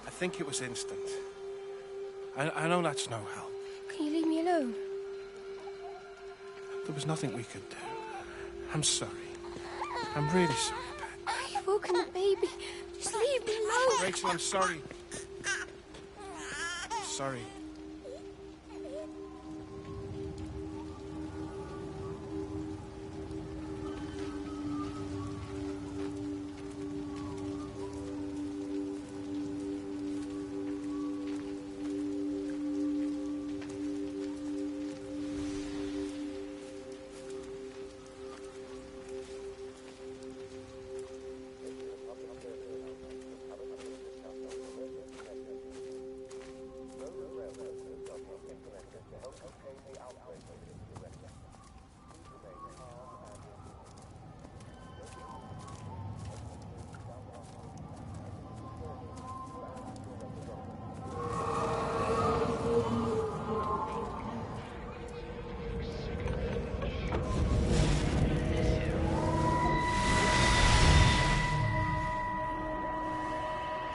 I think it was instant. I know that's no help. Can you leave me alone? There was nothing we could do. I'm sorry. I'm really sorry, Pat. You've woken the baby. Just leave me alone. Rachel, I'm sorry. Sorry.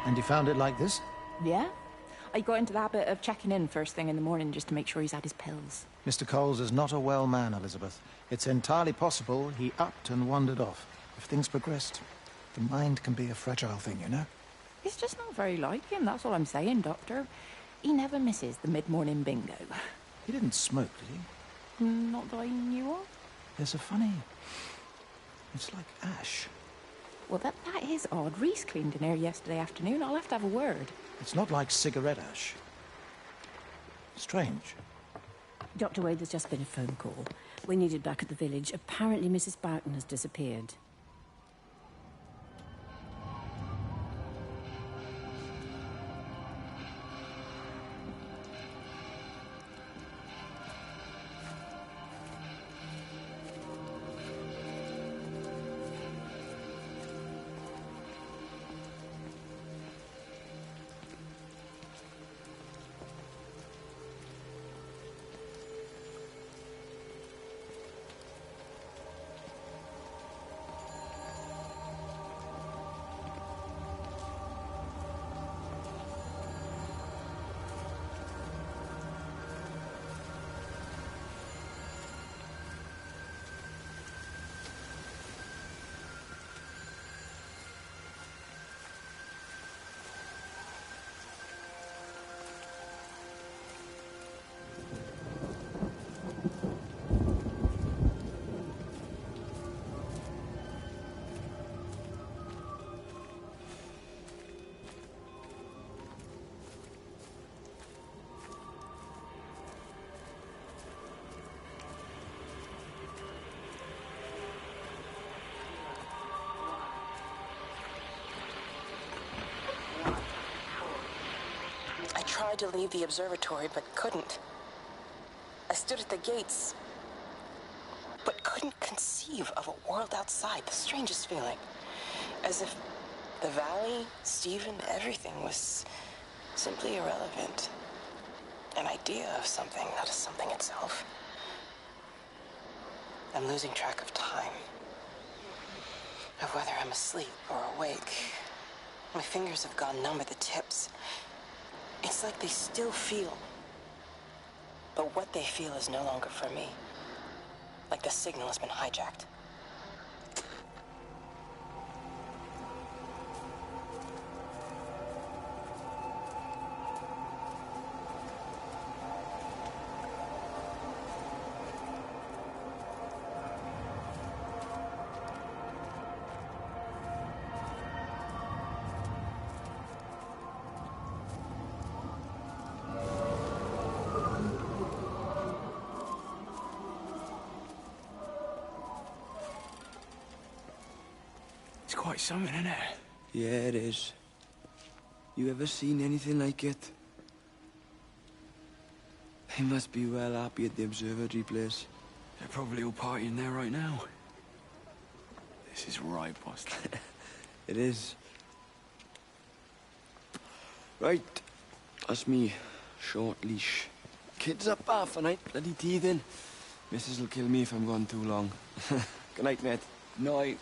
And you found it like this? Yeah. I got into the habit of checking in first thing in the morning just to make sure he's had his pills. Mr. Coles is not a well man, Elizabeth. It's entirely possible he upped and wandered off. If things progressed, the mind can be a fragile thing, you know? It's just not very like him, that's all I'm saying, Doctor. He never misses the mid-morning bingo. He didn't smoke, did he? Not that I knew of. There's a funny... It's like ash. Well, that is odd. Reese cleaned in here yesterday afternoon. I'll have to have a word. It's not like cigarette ash. Strange. Dr. Wade, there's just been a phone call. We needed back at the village. Apparently Mrs. Boughton has disappeared. I tried to leave the observatory, but couldn't. I stood at the gates, but couldn't couldn't conceive of a world outside. The strangest feeling. As if the valley, Stephen, everything was simply irrelevant. An idea of something, not as something itself. I'm losing track of time. Of whether I'm asleep or awake. My fingers have gone numb at the tips. It's like they still feel. But what they feel is no longer for me. Like the signal has been hijacked. It's quite something, isn't it? Yeah, it is. You ever seen anything like it? They must be well happy at the observatory place. They're probably all partying there right now. This is right, boss. It is. Right. That's me. Short leash. Kids up half a night, bloody teething. Missus will kill me if I'm gone too long. Good night, Ned. Night.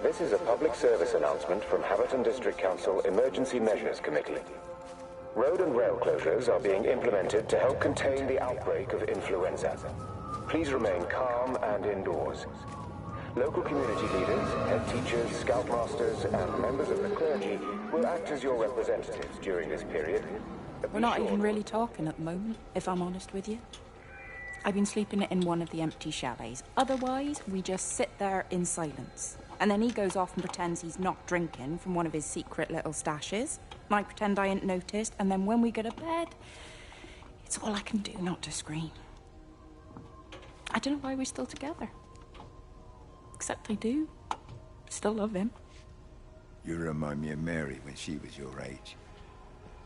This is a public service announcement from Haverton District Council Emergency Measures Committee. Road and rail closures are being implemented to help contain the outbreak of influenza. Please remain calm and indoors. Local community leaders, head teachers, scoutmasters, and members of the clergy will act as your representatives during this period. We're not even really talking at the moment, if I'm honest with you. I've been sleeping in one of the empty chalets. Otherwise, we just sit there in silence. And then he goes off and pretends he's not drinking from one of his secret little stashes. And I pretend I ain't noticed, and then when we go to bed, it's all I can do not to scream. I don't know why we're still together. Except I do. Still love him. You remind me of Mary when she was your age.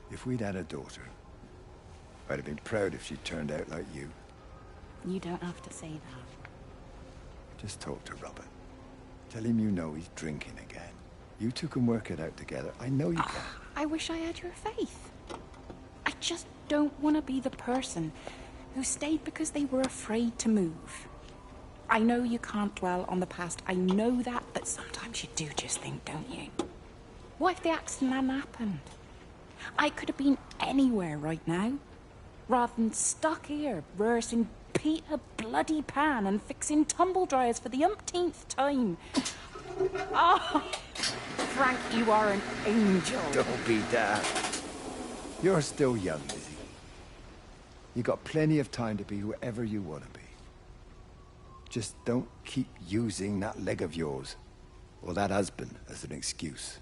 If we'd had a daughter, I'd have been proud if she turned out like you. You don't have to say that. Just talk to Robert. Tell him you know he's drinking again. You two can work it out together. I know you can. I wish I had your faith. I just don't want to be the person who stayed because they were afraid to move. I know you can't dwell on the past. I know that, but sometimes you do just think, don't you? What if the accident hadn't happened? I could have been anywhere right now, rather than stuck here rehearsing Peter bloody Pan and fixing tumble dryers for the umpteenth time. Oh, Frank, you are an angel. Don't be daft. You're still young, Lizzie. You got plenty of time to be whoever you want to be. Just don't keep using that leg of yours, or that husband, as an excuse.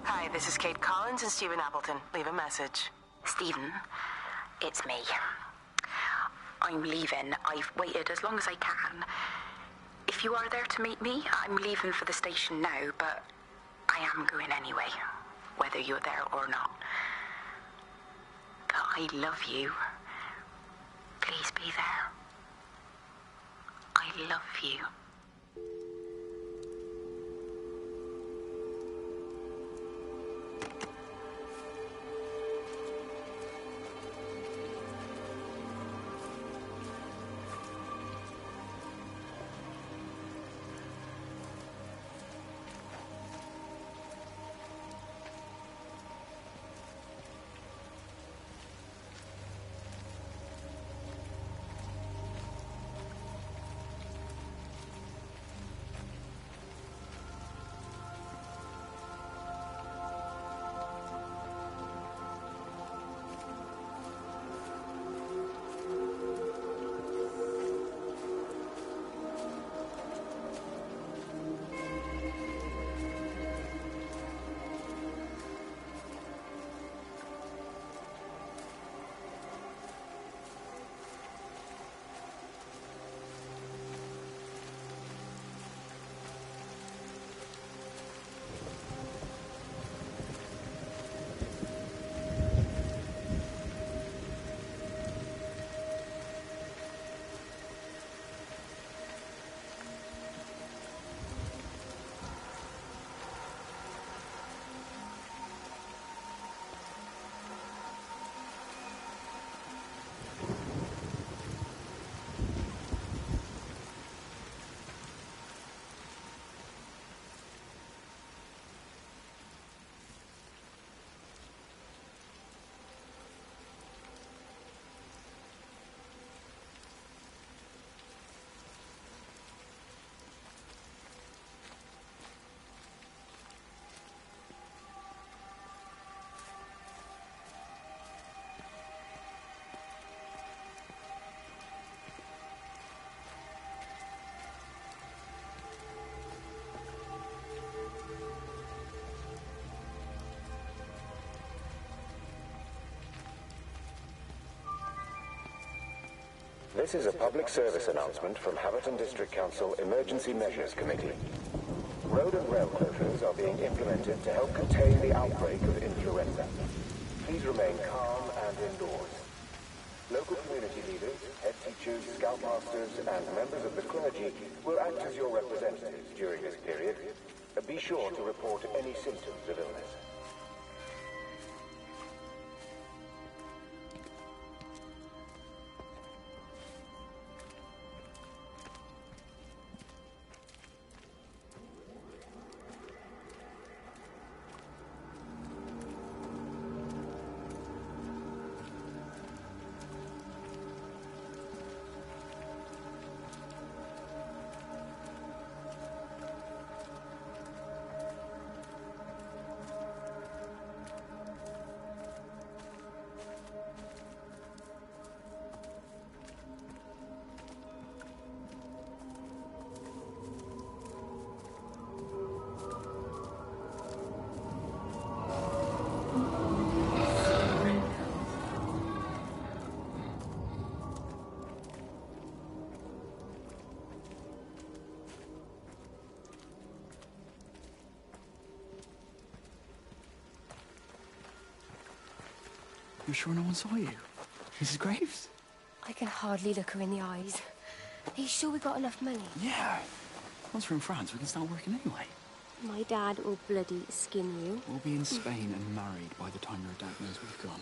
Hi, this is Kate Collins and Stephen Appleton. Leave a message. Stephen, it's me. I'm leaving. I've waited as long as I can. If you are there to meet me, I'm leaving for the station now, but I am going anyway, whether you're there or not. I love you. Please be there. I love you. This is a public service announcement from Haverton District Council Emergency Measures Committee. Road and rail closures are being implemented to help contain the outbreak of influenza. Please remain calm and indoors. Local community leaders, head teachers, scoutmasters, and members of the clergy will act as your representatives during this period. Be sure to report any symptoms of illness. You're sure no one saw you? Mrs. Graves? I can hardly look her in the eyes. Are you sure we got enough money? Yeah. Once we're in France, we can start working anyway. My dad will bloody skin you. We'll be in Spain and married by the time your dad knows we've gone.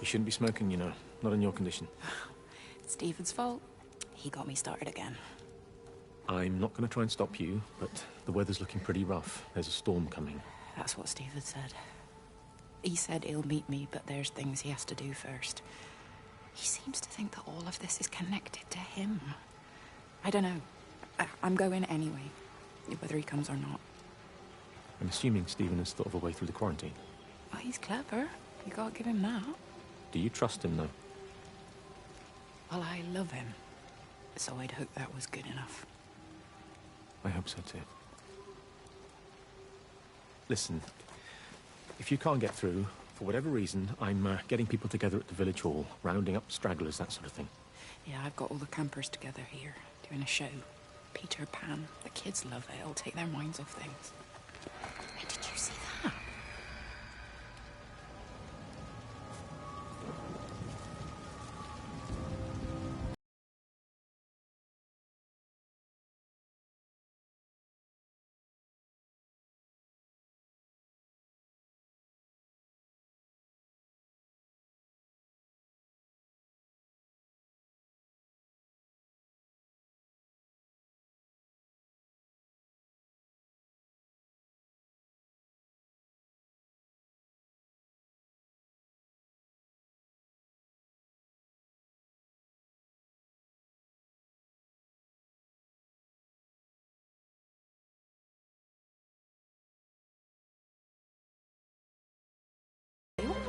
shouldn't be smoking, you know. Not in your condition. Stephen's fault. He got me started again. I'm not going to try and stop you, but the weather's looking pretty rough. There's a storm coming. That's what Stephen said. He said he'll meet me, but there's things he has to do first. He seems to think that all of this is connected to him. I don't know. I'm going anyway, whether he comes or not. I'm assuming Stephen has thought of a way through the quarantine. Well, he's clever. You gotta give him that. Do you trust him, though? Well, I love him. So I'd hope that was good enough. I hope so, too. Listen, if you can't get through, for whatever reason, I'm getting people together at the village hall, rounding up stragglers, that sort of thing. Yeah, I've got all the campers together here, doing a show. Peter Pan. The kids love it. It'll take their minds off things. Hey, did you see that?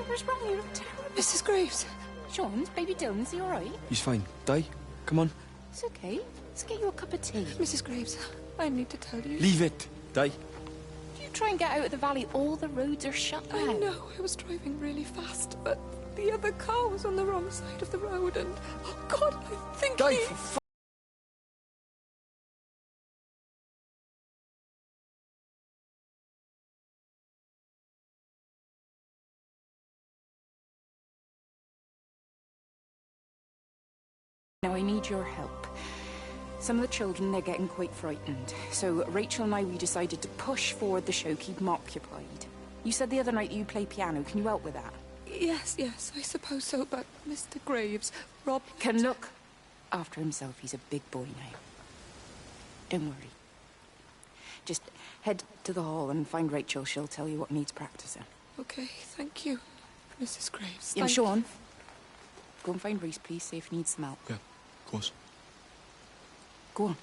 What's wrong? You look terrible. Mrs. Graves. Sean, baby Dylan, is he all right? He's fine. Di, come on. It's okay. Let's get you a cup of tea. Mrs. Graves, I need to tell you. Leave it, Di. You try and get out of the valley, all the roads are shut now. I know. I was driving really fast, but the other car was on the wrong side of the road, and oh God, I think Di, he... Now I need your help. Some of the children, they're getting quite frightened. So Rachel and I, we decided to push forward the show, keep them occupied. You said the other night you play piano. Can you help with that? Yes, I suppose so, but Mr. Graves, Rob... Can look after himself. He's a big boy now. Don't worry. Just head to the hall and find Rachel. She'll tell you what needs practicing. Okay, thank you, Mrs. Graves. Yeah, Sean, go and find Reese, please. See if he needs some help. Yeah, of course. Go on.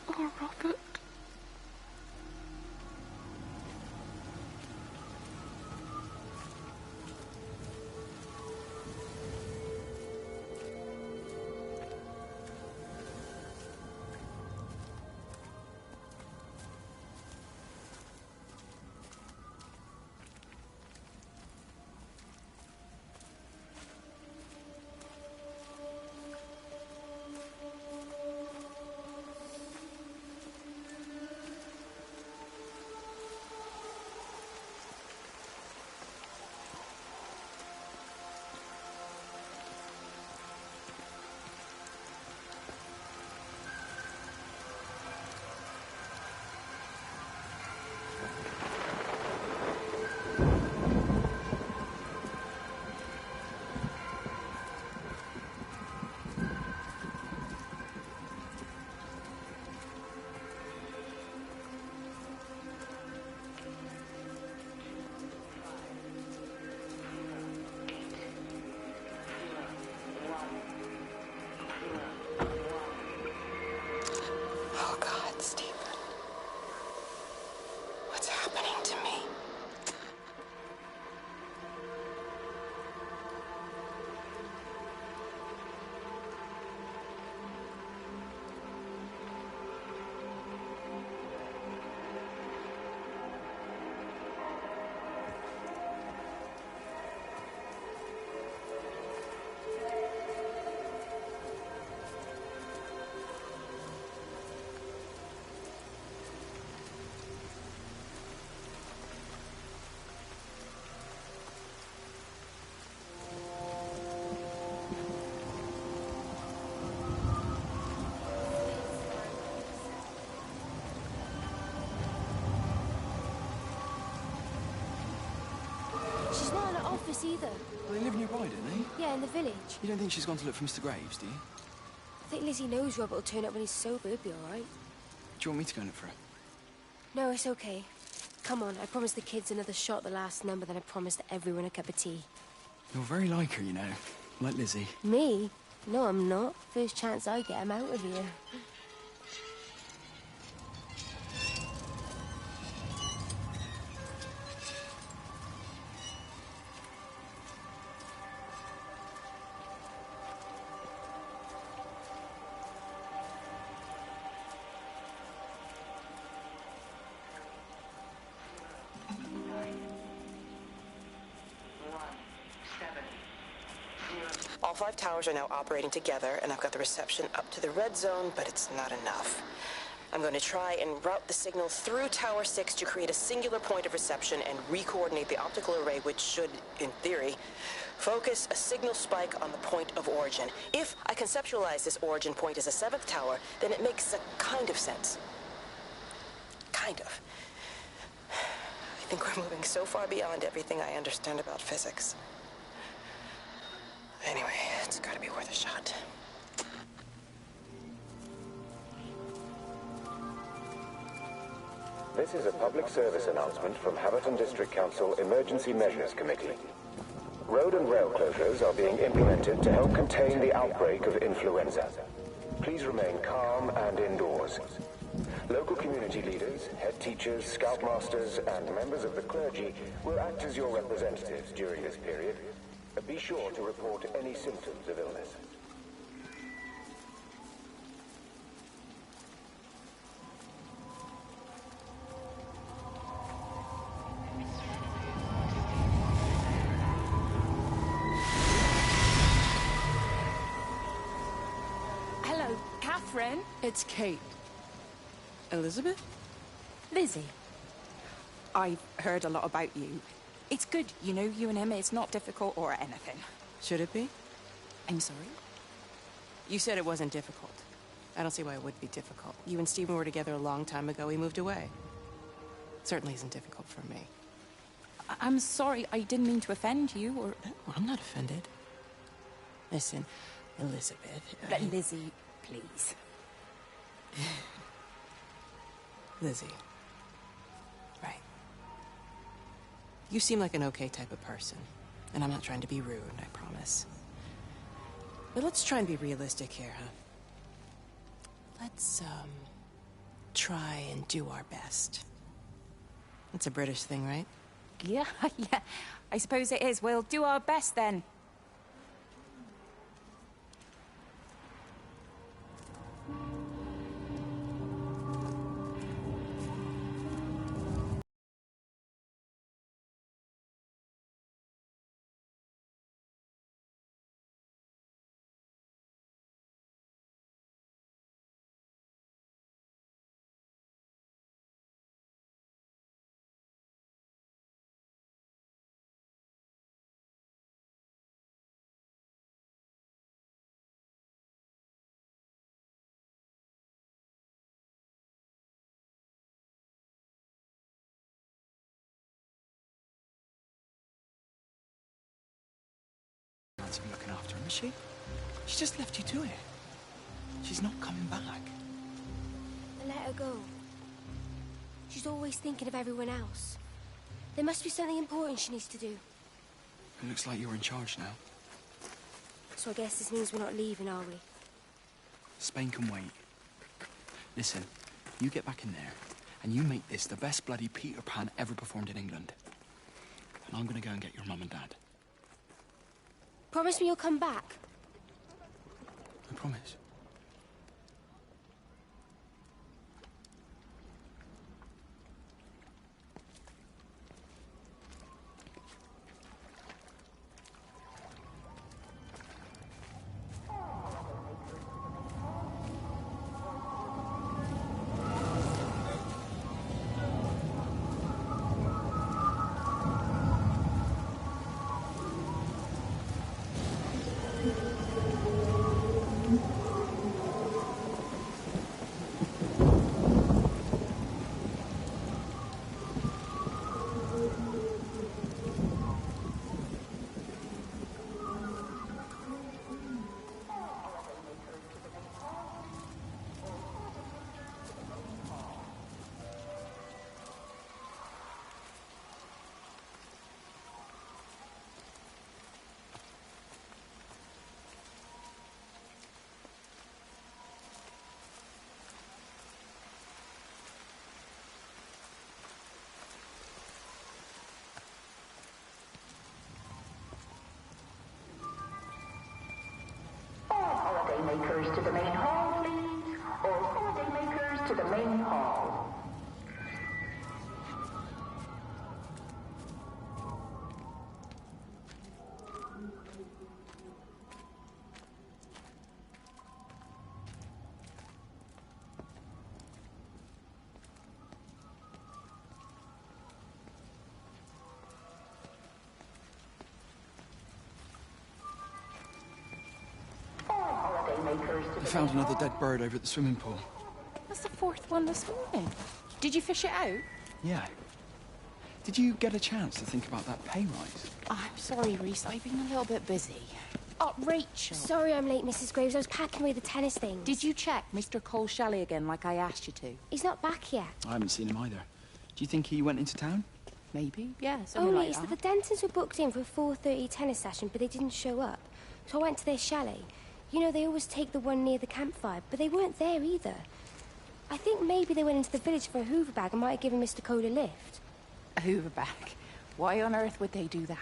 Oh, Robert. us either. Well, they live nearby, don't they? Yeah, in the village. You don't think she's gone to look for Mr. Graves, do you? I think Lizzie knows Robert will turn up when he's sober. He'll be all right. Do you want me to go and look for her? No, it's okay. Come on, I promised the kids another shot at the last number, then I promised everyone a cup of tea. You're very like her, you know. Like Lizzie. Me? No, I'm not. First chance I get, I'm out of here. All 5 towers are now operating together, and I've got the reception up to the red zone, but it's not enough. I'm going to try and route the signal through Tower 6 to create a singular point of reception and re-coordinate the optical array, which should, in theory, focus a signal spike on the point of origin. If I conceptualize this origin point as a 7th tower, then it makes a kind of sense. Kind of. I think we're moving so far beyond everything I understand about physics. Anyway, it's gotta be worth a shot. This is a public service announcement from Haverton District Council Emergency Measures Committee. Road and rail closures are being implemented to help contain the outbreak of influenza. Please remain calm and indoors. Local community leaders, head teachers, scoutmasters, and members of the clergy will act as your representatives during this period. Be sure to report any symptoms of illness. Hello, Catherine. It's Kate. Elizabeth? Lizzie. I've heard a lot about you. It's good, you know, you and him, it's not difficult or anything. Should it be? I'm sorry? You said it wasn't difficult. I don't see why it would be difficult. You and Stephen were together a long time ago. He moved away. It certainly isn't difficult for me. I'm sorry, I didn't mean to offend you, or... No, I'm not offended. Listen, Elizabeth... Lizzie, please. Lizzie. Right. You seem like an okay type of person. And I'm not trying to be rude, I promise. But let's try and be realistic here, huh? Let's, try and do our best. That's a British thing, right? Yeah, yeah. I suppose it is. We'll do our best then. To be looking after him, is she? She just left you to it. She's not coming back. I let her go. She's always thinking of everyone else. There must be something important she needs to do. It looks like you're in charge now. So I guess this means we're not leaving, are we? Spain can wait. Listen, you get back in there, and you make this the best bloody Peter Pan ever performed in England. And I'm gonna go and get your mum and dad. Promise me you'll come back. I promise. makers to the main hall, please. All holiday makers to the main hall. I found another dead bird over at the swimming pool. That's the fourth one this morning. Did you fish it out? Yeah. Did you get a chance to think about that pay rise? Oh, I'm sorry, Reese. I've been a little bit busy. Oh, Rachel. Sorry I'm late, Mrs. Graves. I was packing away the tennis things. Did you check Mr. Cole Shelley again like I asked you to? He's not back yet. I haven't seen him either. Do you think he went into town? Maybe, yeah, Only like it's that. that the Dentons were booked in for a 4:30 tennis session, but they didn't show up. So I went to their chalet. You know, they always take the one near the campfire, but they weren't there either. I think maybe they went into the village for a Hoover bag and might have given Mr. Cole a lift. A Hoover bag? Why on earth would they do that?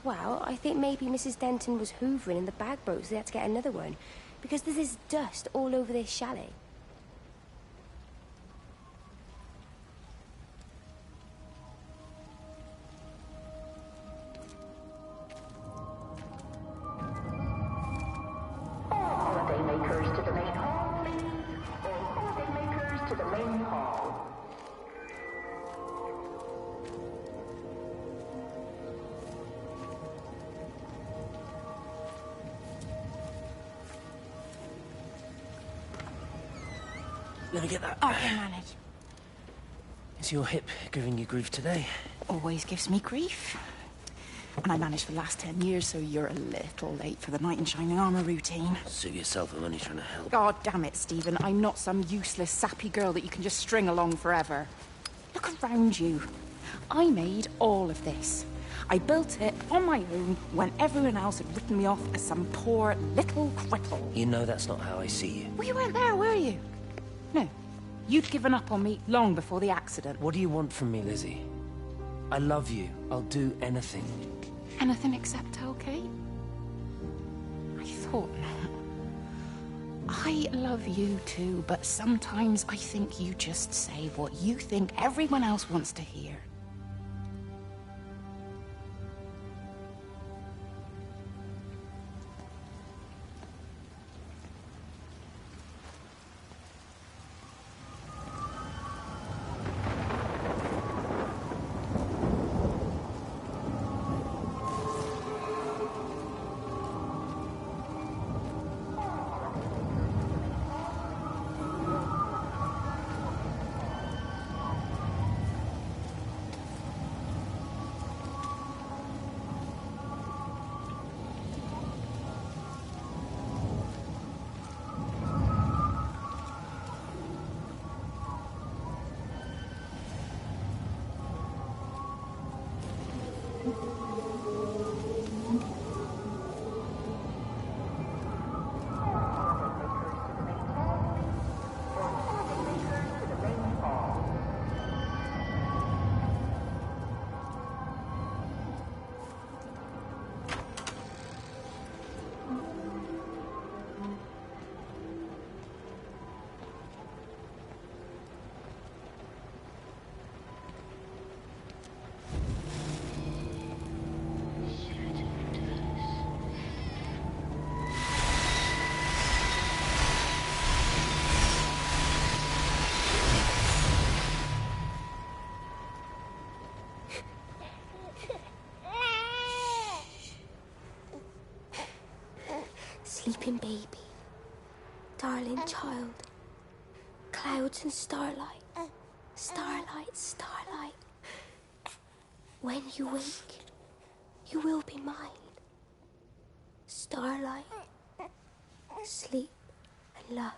Well, I think maybe Mrs. Denton was hoovering and the bag broke, so they had to get another one. Because there's this dust all over their chalet. Holiday makers to the main hall, please. All holiday makers to the main hall. Let me get that. I can manage. Is your hip giving you grief today? Always gives me grief. And I managed for the last 10 years, so you're a little late for the knight in shining armour routine. Sue yourself, I'm only trying to help. God damn it, Stephen. I'm not some useless, sappy girl that you can just string along forever. Look around you. I made all of this. I built it on my own when everyone else had written me off as some poor little cripple. You know that's not how I see you. Well, you weren't there, were you? No. You'd given up on me long before the accident. What do you want from me, Lizzie? I love you. I'll do anything. Anything except okay? I thought not. I love you too, but sometimes I think you just say what you think everyone else wants to hear. Sleeping baby, darling child, clouds and starlight, starlight, starlight. When you wake, you will be mine. Starlight, sleep and love.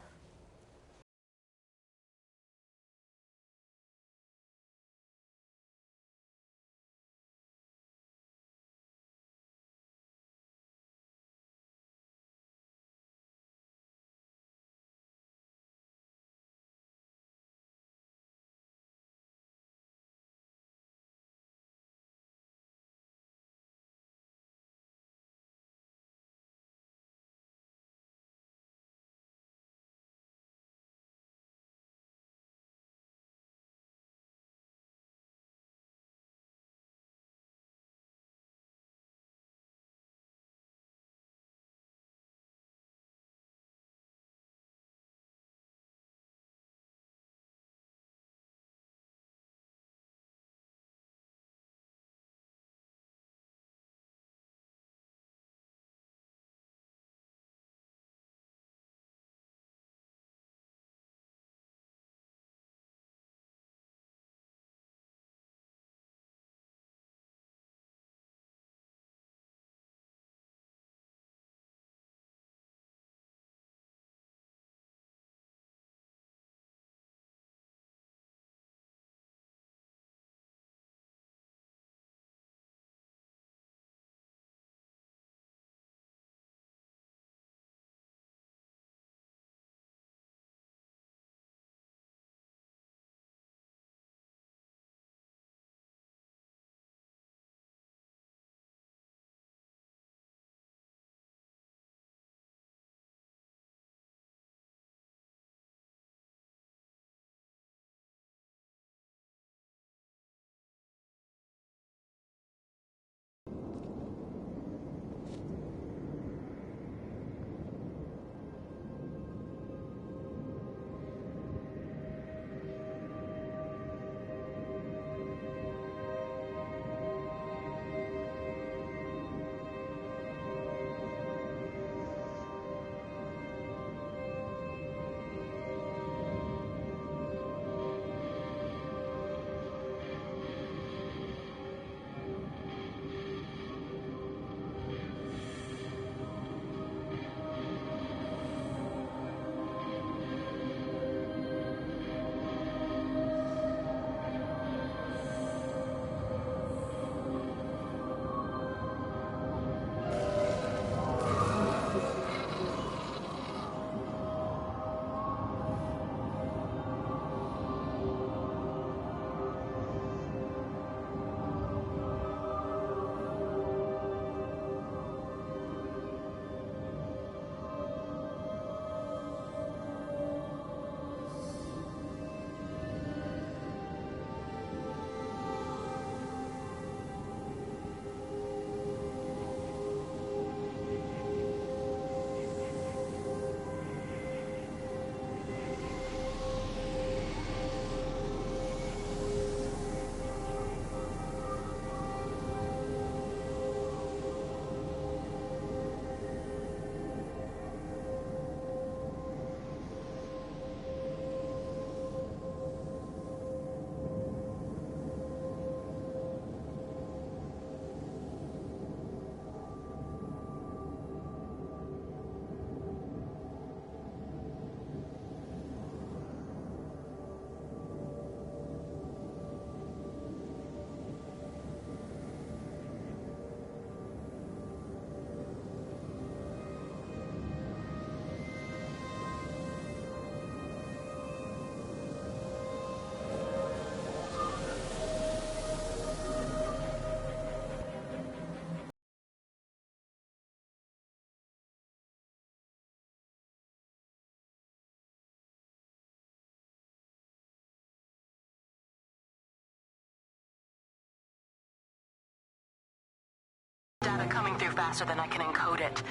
faster than I can encode it.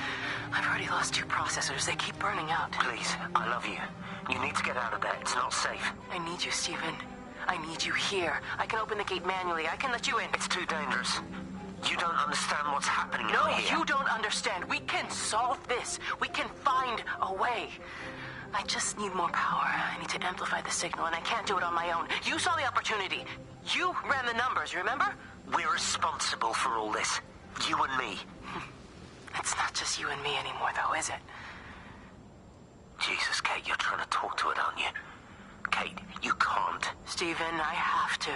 I've already lost 2 processors. They keep burning out. Please, I love you. You need to get out of there. It's not safe. I need you, Stephen. I need you here. I can open the gate manually. I can let you in. It's too dangerous. You don't understand what's happening No, out here. you don't understand. We can solve this. We can find a way. I just need more power. I need to amplify the signal, and I can't do it on my own. You saw the opportunity. You ran the numbers, remember? We're responsible for all this. You and me. It's not just you and me anymore, though, is it? Jesus, Kate, you're trying to talk to it, aren't you? Kate, you can't. Stephen, I have to.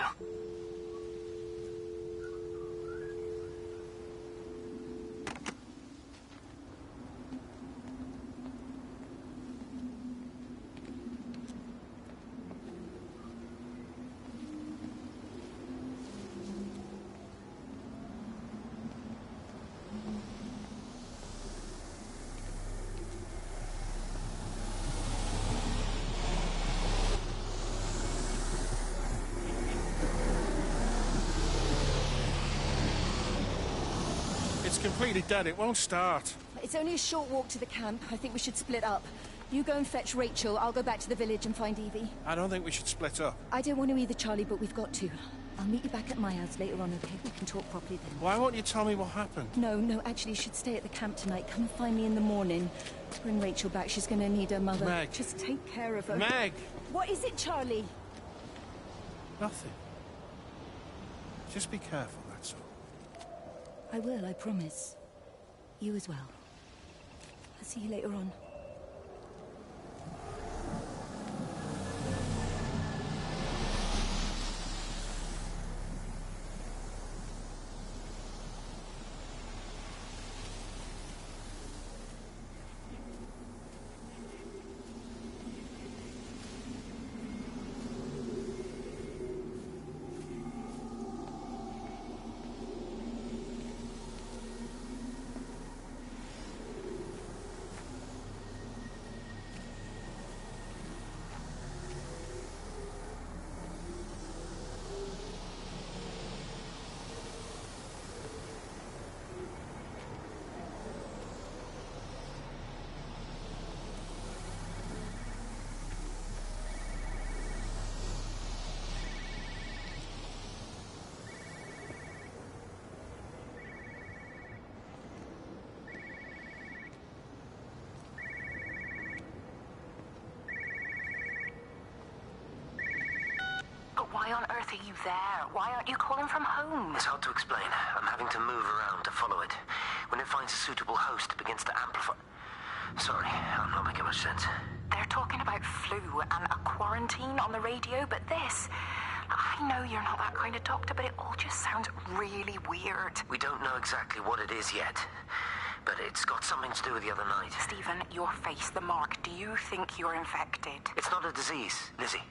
It's completely dead. It won't start. It's only a short walk to the camp. I think we should split up. You go and fetch Rachel. I'll go back to the village and find Evie. I don't think we should split up. I don't want to either, Charlie, but we've got to. I'll meet you back at my house later on, okay? We can talk properly then. Why won't you tell me what happened? No, actually, you should stay at the camp tonight. Come and find me in the morning. Bring Rachel back. She's going to need her mother. Meg. Just take care of her. Meg! What is it, Charlie? Nothing. Just be careful, that's all. I will, I promise. You as well. I'll see you later on. Why on earth are you there? Why aren't you calling from home? It's hard to explain. I'm having to move around to follow it. When it finds a suitable host, it begins to amplify. Sorry, I'm not making much sense. They're talking about flu and a quarantine on the radio, but this... I know you're not that kind of doctor, but it all just sounds really weird. We don't know exactly what it is yet, but it's got something to do with the other night. Stephen, your face, the mark, do you think you're infected? It's not a disease, Lizzie.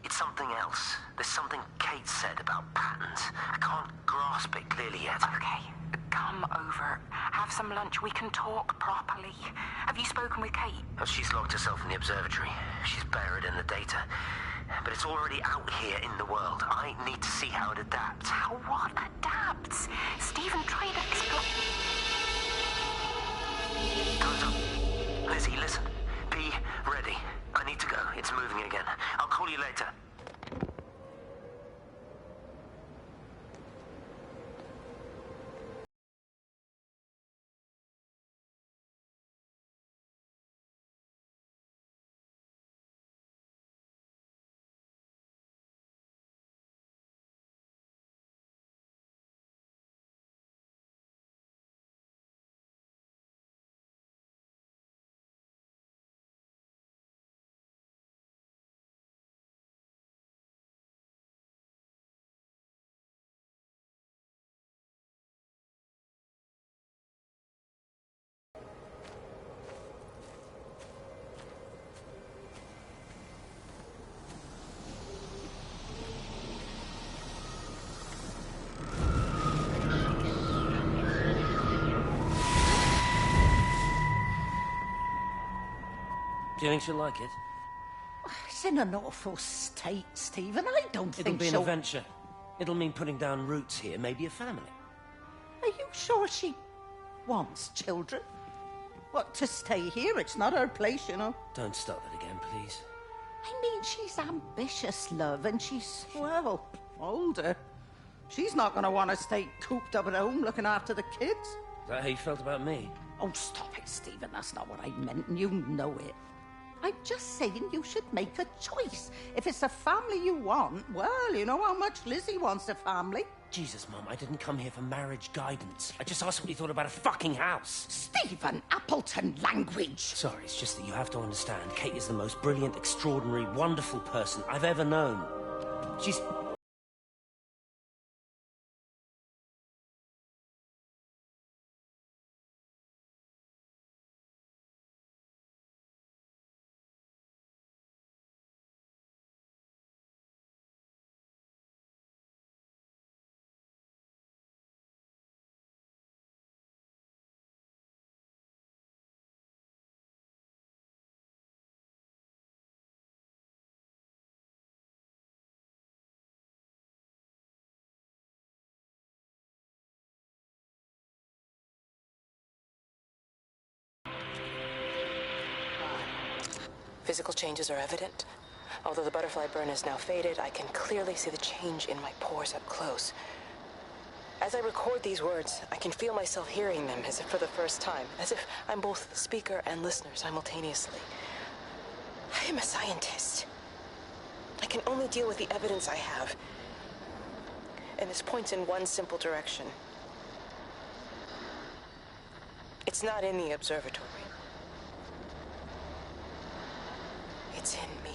It's something else. There's something Kate said about patterns. I can't grasp it clearly yet. Okay, come over. Have some lunch. We can talk properly. Have you spoken with Kate? Oh, she's locked herself in the observatory. She's buried in the data. But it's already out here in the world. I need to see how it adapts. How what adapts? Stephen, try to explain. Time's up. Lizzie, listen. Be ready. I need to go. It's moving again. I'll call you later. Do you think she'll like it? It's in an awful state, Stephen. I don't It'll think be an she'll... adventure. It'll mean putting down roots here, maybe a family. Are you sure she wants children. What, to stay here? It's not her place, you know. Don't start that again, please. I mean, she's ambitious, love, and she's, well, older. She's not going to want to stay cooped up at home looking after the kids. Is that how you felt about me? Oh, stop it, Stephen. That's not what I meant, and you know it. I'm just saying you should make a choice. If it's the family you want, well, you know how much Lizzie wants a family. Jesus, Mum, I didn't come here for marriage guidance. I just asked what you thought about a fucking house. Stephen Appleton language. Sorry, it's just that you have to understand, Kate is the most brilliant, extraordinary, wonderful person I've ever known. She's... Physical changes are evident. Although the butterfly burn is now faded, I can clearly see the change in my pores up close. As I record these words, I can feel myself hearing them as if for the first time, as if I'm both speaker and listener simultaneously. I am a scientist. I can only deal with the evidence I have. And this points in one simple direction. It's not in the observatory. It's in me.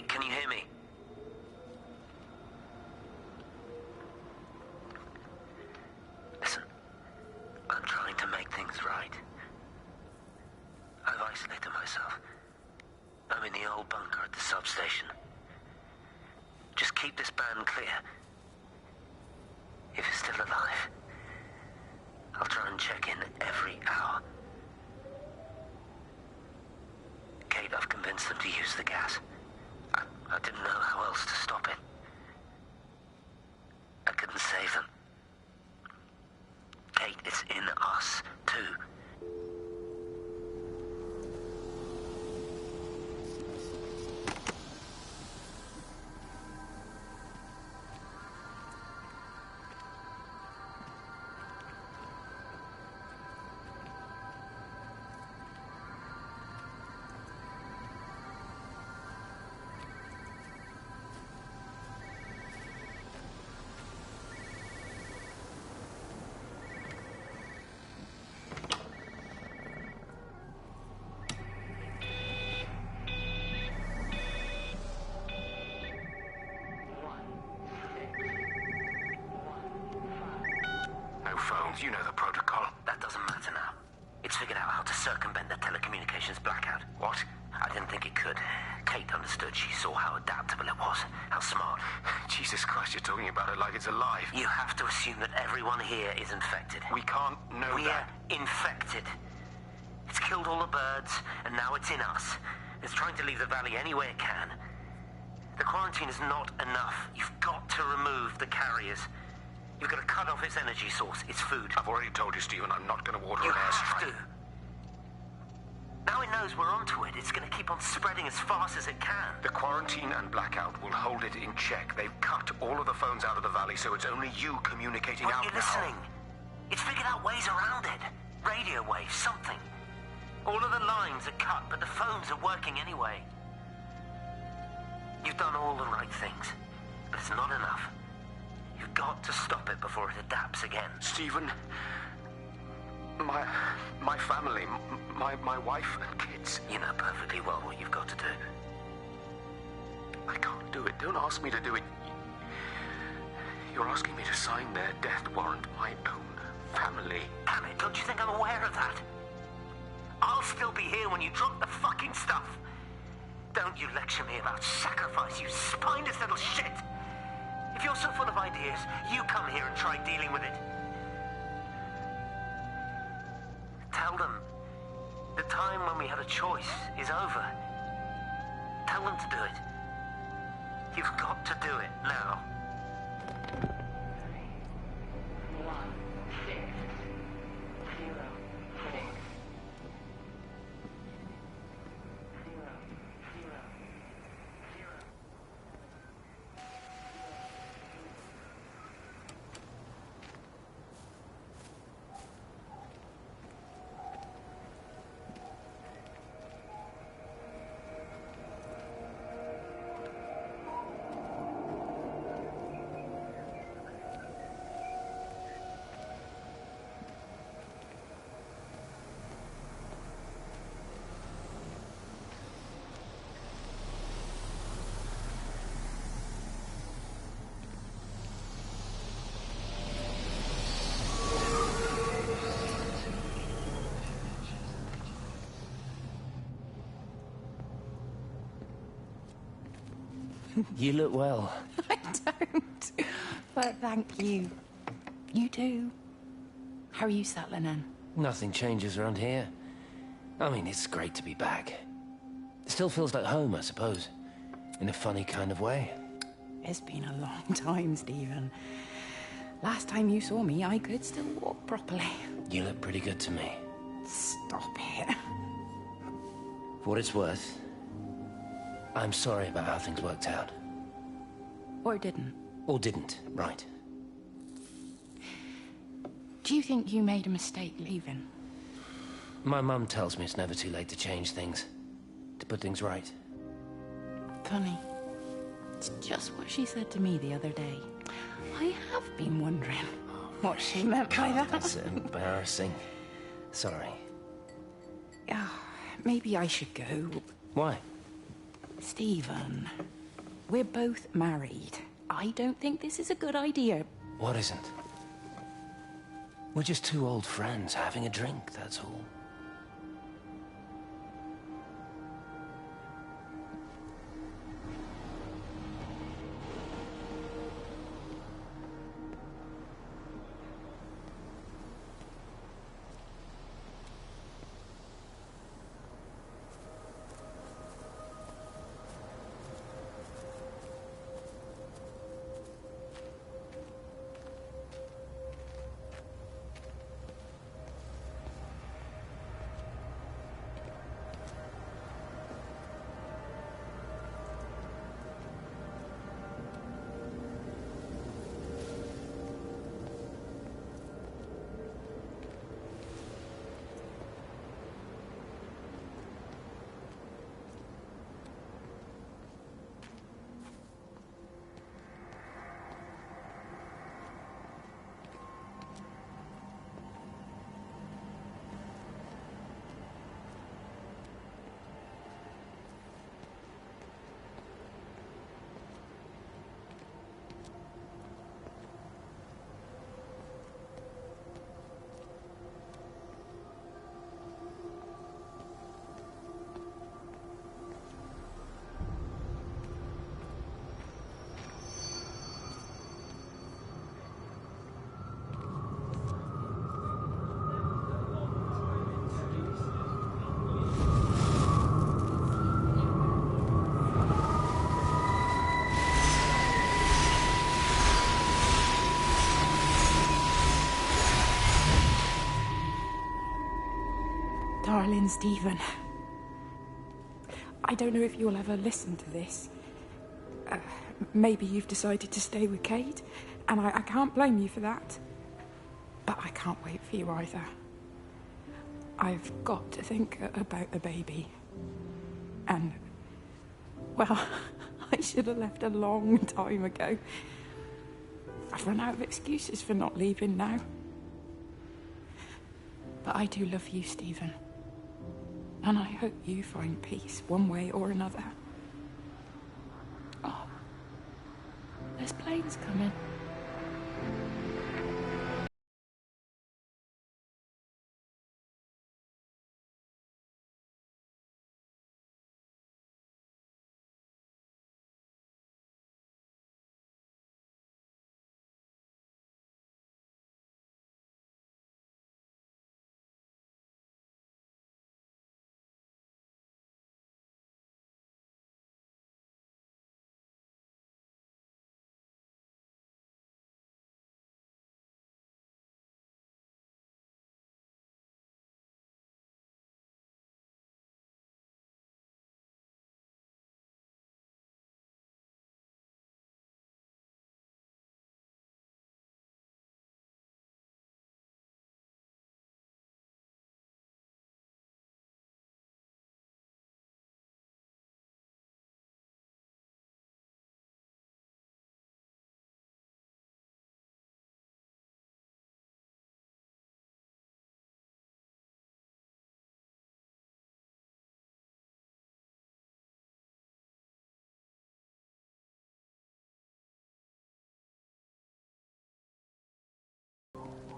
Can you hear me? Listen, I'm trying to make things right. I've isolated myself. I'm in the old bunker at the substation. Just keep this band clear. If it's still alive, I'll try and check in every hour. Kate, I've convinced them to use the gas. I didn't know how else to stop it. I couldn't save them. Kate, it's in us, too. You know the protocol. That doesn't matter now. It's figured out how to circumvent the telecommunications blackout. What? I didn't think it could. Kate understood. She saw how adaptable it was. How smart. Jesus Christ, you're talking about it like it's alive. You have to assume that everyone here is infected. We can't know that. We're infected. It's killed all the birds, and now it's in us. It's trying to leave the valley any way it can. The quarantine is not enough. You've got to remove the carriers. You've got to cut off its energy source, its food. I've already told you, Stephen, I'm not going to order an airstrike. You have to. Now it knows we're onto it. It's going to keep on spreading as fast as it can. The quarantine and blackout will hold it in check. They've cut all of the phones out of the valley, so it's only you communicating out now. Are you listening? It's figured out ways around it. Radio waves, something. All of the lines are cut, but the phones are working anyway. You've done all the right things, but it's not enough. You've got to stop it before it adapts again. Stephen, my family, my wife and kids. You know perfectly well what you've got to do. I can't do it. Don't ask me to do it. You're asking me to sign their death warrant, my own family. Damn it, don't you think I'm aware of that? I'll still be here when you drop the fucking stuff. Don't you lecture me about sacrifice, you spineless little shit. If you're so full of ideas, you come here and try dealing with it. Tell them the time when we had a choice is over. Tell them to do it. You've got to do it now. You look well. I don't. But thank you. You do. How are you settling in? Nothing changes around here. I mean, it's great to be back. It still feels like home, I suppose. In a funny kind of way. It's been a long time, Stephen. Last time you saw me, I could still walk properly. You look pretty good to me. Stop it. For what it's worth, I'm sorry about how things worked out. Or didn't. Or didn't, right. Do you think you made a mistake leaving? My mum tells me it's never too late to change things. To put things right. Funny. It's just what she said to me the other day. I have been wondering what she meant by that. That's embarrassing. Sorry. Maybe I should go. Why? Stephen, we're both married. I don't think this is a good idea. What isn't? We're just two old friends having a drink, that's all. Darling Stephen, I don't know if you'll ever listen to this. Maybe you've decided to stay with Kate, and I can't blame you for that. But I can't wait for you either. I've got to think about the baby. And, well, I should have left a long time ago. I've run out of excuses for not leaving now. But I do love you, Stephen. And I hope you find peace one way or another. This plane's coming.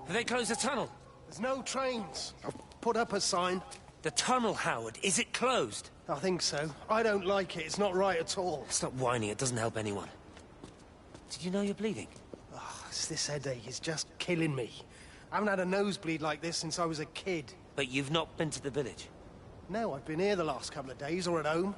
Have they closed the tunnel? There's no trains. I've put up a sign. The tunnel, Howard. Is it closed? I think so. I don't like it. It's not right at all. Stop whining. It doesn't help anyone. Did you know you're bleeding? Oh, it's this headache. It's just killing me. I haven't had a nosebleed like this since I was a kid. But you've not been to the village? No, I've been here the last couple of days, or at home.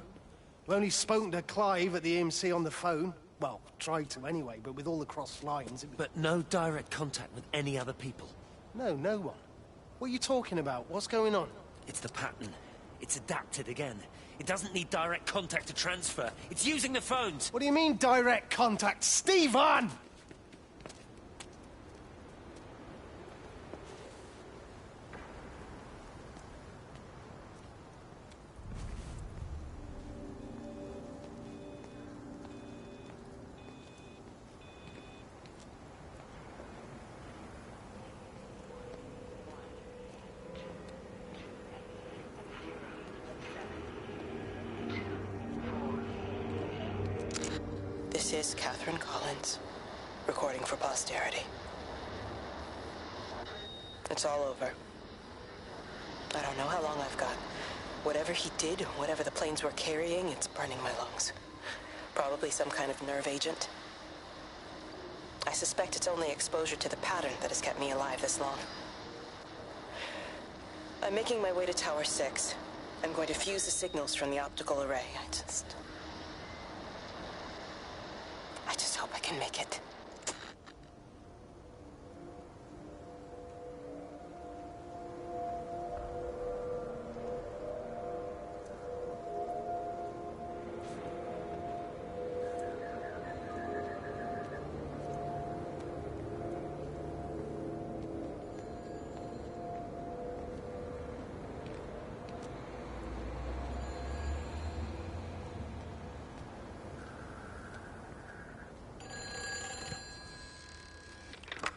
I've only spoken to Clive at the EMC on the phone. Well, tried to anyway, but with all the crossed lines... But no direct contact with any other people? No, no one. What are you talking about? What's going on? It's the pattern. It's adapted again. It doesn't need direct contact to transfer. It's using the phones. What do you mean, direct contact? Stephen! This is Catherine Collins, recording for posterity. It's all over. I don't know how long I've got. Whatever he did, whatever the planes were carrying, it's burning my lungs. Probably some kind of nerve agent. I suspect it's only exposure to the pattern that has kept me alive this long. I'm making my way to Tower 6. I'm going to fuse the signals from the optical array. I just hope I can make it.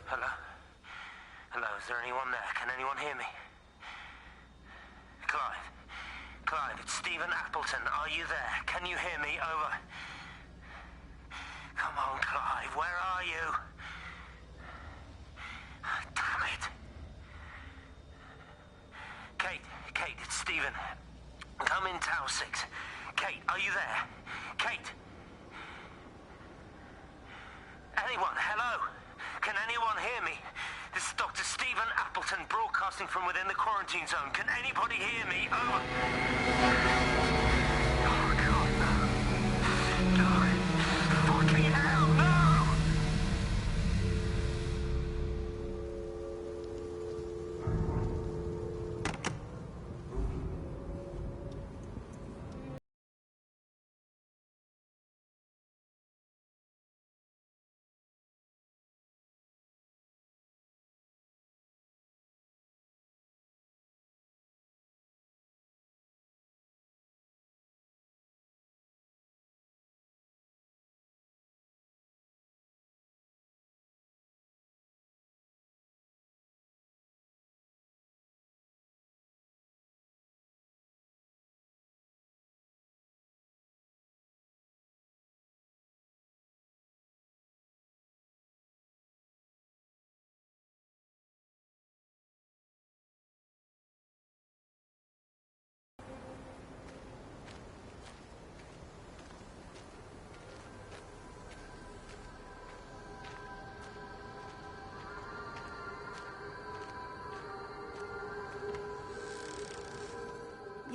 Hello? Hello, is there anyone there? Can anyone hear me? Clive? Clive, it's Stephen Appleton. Are you there? Can you hear me? Over. Come on, Clive, where are you? Damn it. Kate, it's Stephen. Come in Tower 6. Kate, are you there? Kate? Anyone? Hello? Can anyone hear me? This is Dr. Stephen Appleton broadcasting from within the quarantine zone. Can anybody hear me? Over.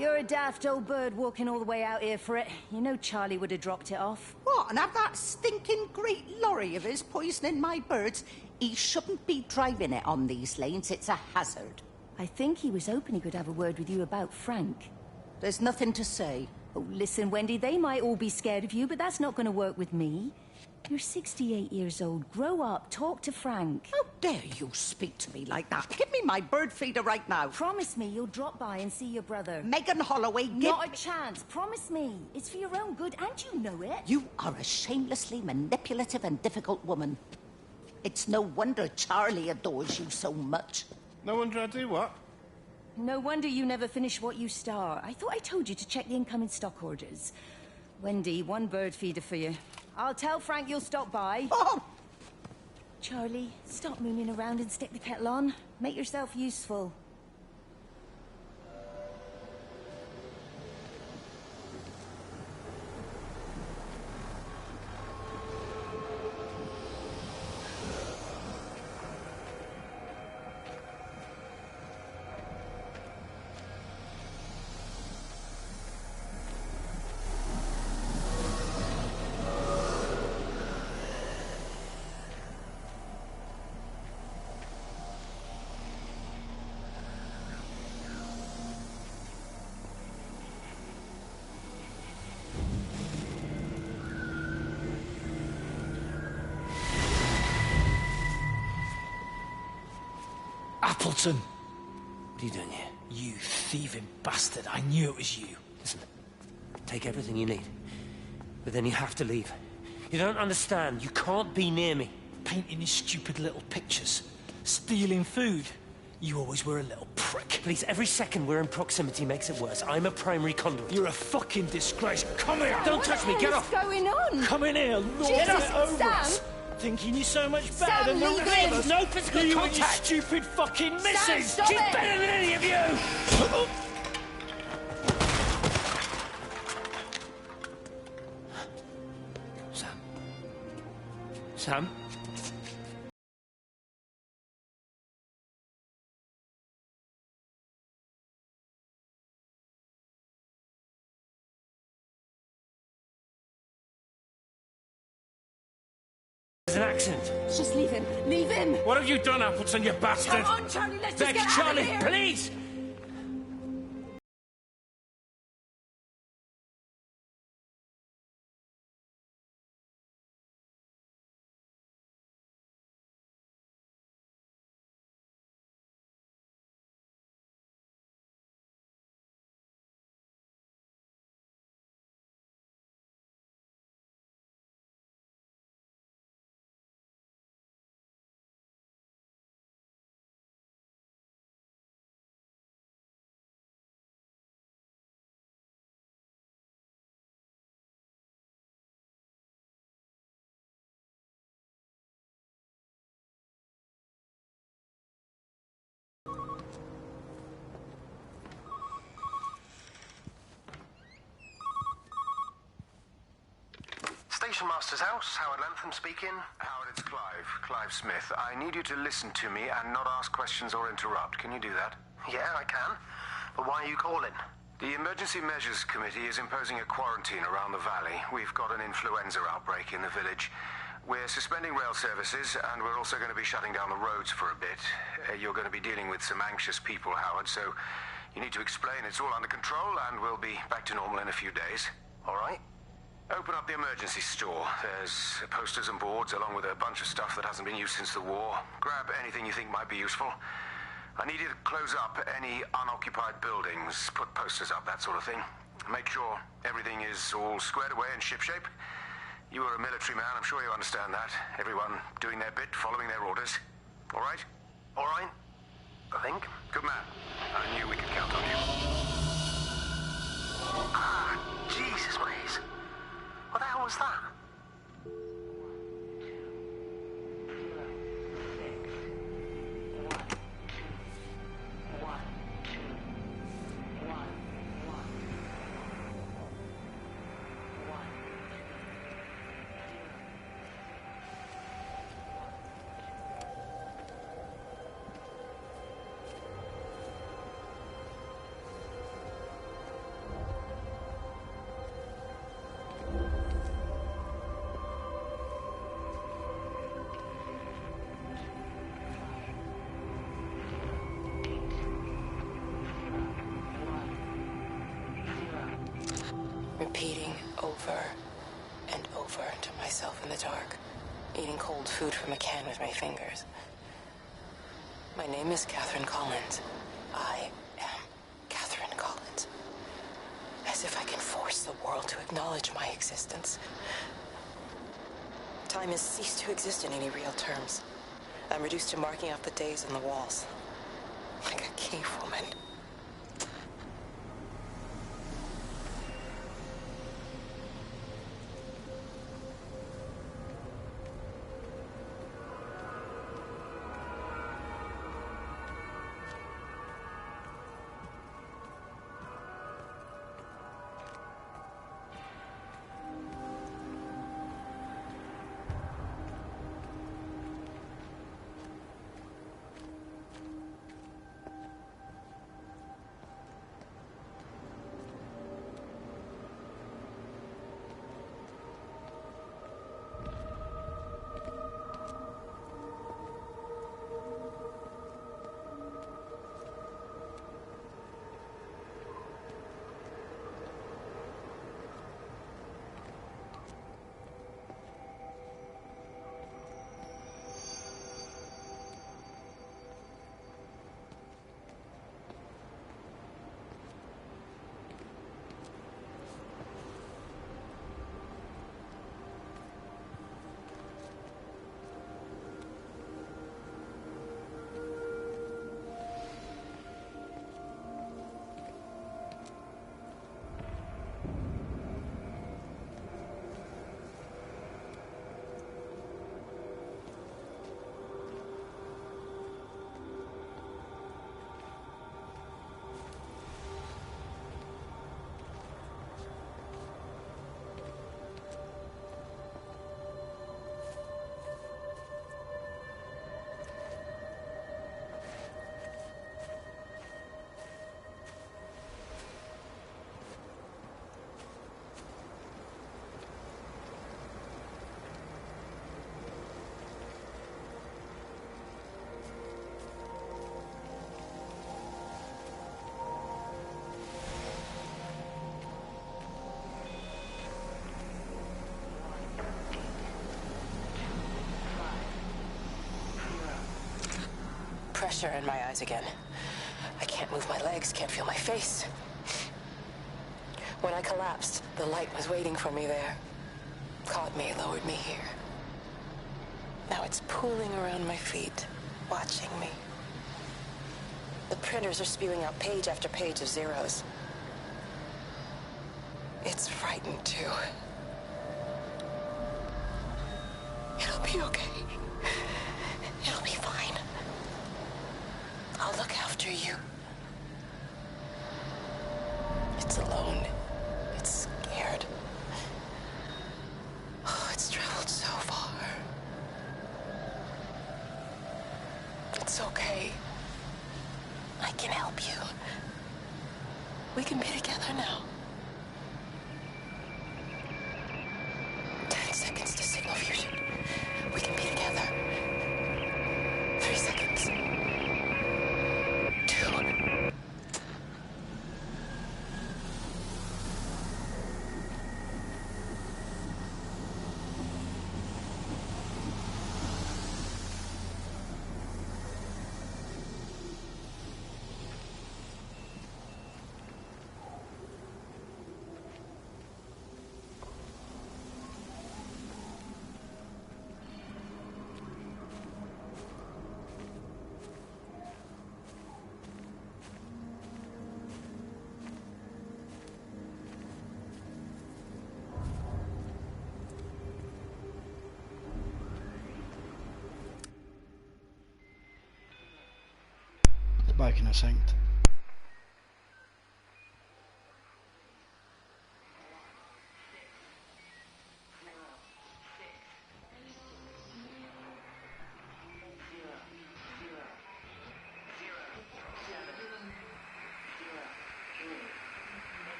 You're a daft old bird walking all the way out here for it. You know Charlie would have dropped it off. What, and have that stinking great lorry of his poisoning my birds? He shouldn't be driving it on these lanes. It's a hazard. I think he was hoping he could have a word with you about Frank. There's nothing to say. Oh, listen, Wendy, they might all be scared of you, but that's not going to work with me. You're 68 years old. Grow up. Talk to Frank. How dare you speak to me like that? Give me my bird feeder right now. Promise me you'll drop by and see your brother. Megan Holloway, Not a chance. Promise me. It's for your own good, and you know it. You are a shamelessly manipulative and difficult woman. It's no wonder Charlie adores you so much. No wonder I do what? No wonder you never finish what you start. I thought I told you to check the incoming stock orders. Wendy, one bird feeder for you. I'll tell Frank you'll stop by. Oh! Charlie, stop mooning around and stick the kettle on. Make yourself useful. Appleton! What are you doing here? You thieving bastard. I knew it was you. Listen, take everything you need. But then you have to leave. You don't understand. You can't be near me. Painting his stupid little pictures. Stealing food. You always were a little prick. Please, every second we're in proximity makes it worse. I'm a primary conduit. You're a fucking disgrace. Come here! Don't touch me, get off! What's going on? Come in here, lord Jesus, it over Sam! us. Thinking you're so much better Sam, than the leave rest him. of us. No physical you contact. and your stupid fucking missus! stop She's it. better than any of you! Sam? There's an accident. Just leave him. Leave him. What have you done, Appleton, you bastard? Come on, Charlie, let's just Bex, get out Charlie, of here. please! Station Master's house, Howard Lantham speaking. Howard, it's Clive. Clive Smith. I need you to listen to me and not ask questions or interrupt. Can you do that? Yeah, I can. But why are you calling? The Emergency Measures Committee is imposing a quarantine around the valley. We've got an influenza outbreak in the village. We're suspending rail services, and we're also going to be shutting down the roads for a bit. You're going to be dealing with some anxious people, Howard, so you need to explain it's all under control, and we'll be back to normal in a few days. All right. Open up the emergency store. There's posters and boards, along with a bunch of stuff that hasn't been used since the war. Grab anything you think might be useful. I need you to close up any unoccupied buildings, put posters up, that sort of thing. Make sure everything is all squared away and shipshape. You are a military man, I'm sure you understand that. Everyone doing their bit, following their orders. All right? All right. I think. Good man. I knew we could count on you. Ah, Jesus, Maze. What the hell was that? over and over to myself in the dark, eating cold food from a can with my fingers. My name is Catherine Collins. I am Catherine Collins. As if I can force the world to acknowledge my existence. Time has ceased to exist in any real terms. I'm reduced to marking out the days on the walls. Like a cave woman. Pressure in my eyes again. I can't move my legs, can't feel my face. When I collapsed, the light was waiting for me there. Caught me, lowered me here. Now it's pooling around my feet, watching me. The printers are spewing out page after page of zeros. It's frightened too. It'll be okay. It'll be fine. I'll look after you. It's alone. It's scared. Oh, it's traveled so far. It's okay. I can help you. We can be together now. 10 seconds to signal fusion. We can be together. 3 seconds. 2. Bike in a saint.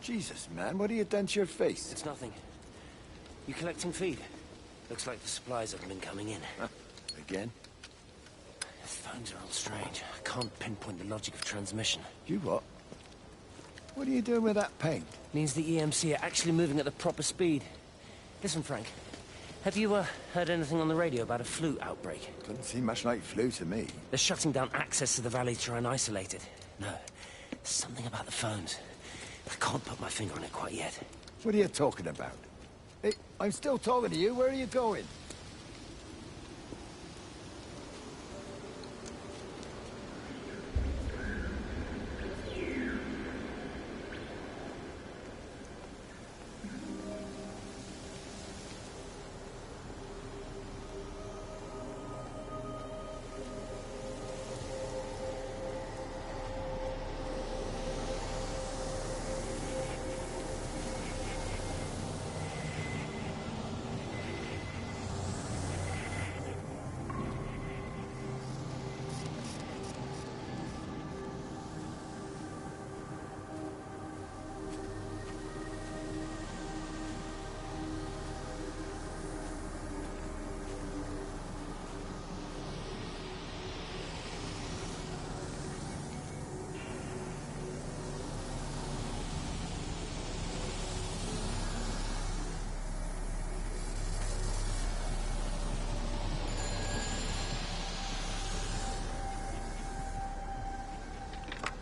Jesus, man, what have you done to your face? It's nothing. You collecting feed? Looks like the supplies haven't been coming in. Again? The phones are all strange. I can't pinpoint the logic of transmission. You what? What are you doing with that paint? Means the EMC are actually moving at the proper speed. Listen, Frank. Have you heard anything on the radio about a flu outbreak? Doesn't seem much like flu to me. They're shutting down access to the valley to try and isolate it. No, something about the phones. I can't put my finger on it quite yet. What are you talking about? Hey, I'm still talking to you. Where are you going?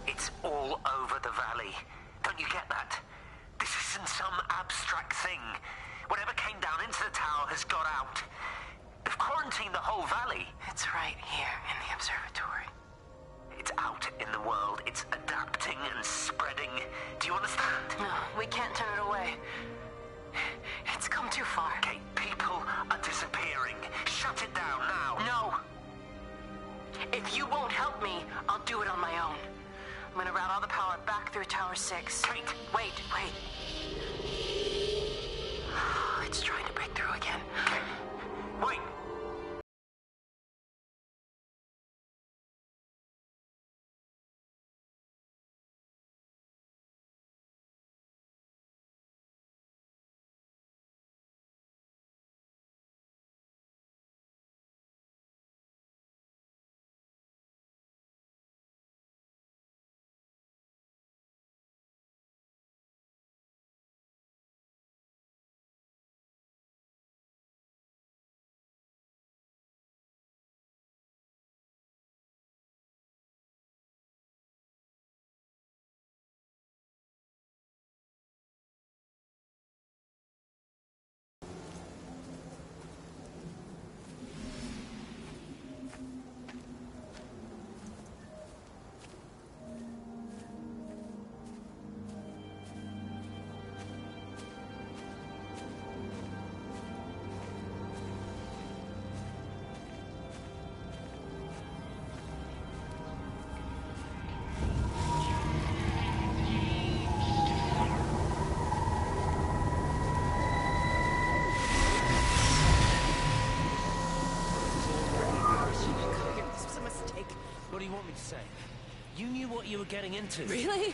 It's all over the valley. Don't you get that? This isn't some abstract thing. Whatever came down into the tower has got out. They've quarantined the whole valley. It's right here in the observatory. It's out in the world. It's adapting and spreading. Do you understand? No, we can't turn it away. It's come too far. Kate, people are disappearing. Shut it down now. No. If you won't help me, I'll do it on my own. I'm gonna route all the power back through Tower 6. Kate! Wait. It's trying to break through again. Kate, wait! What do you want me to say? You knew what you were getting into. Really?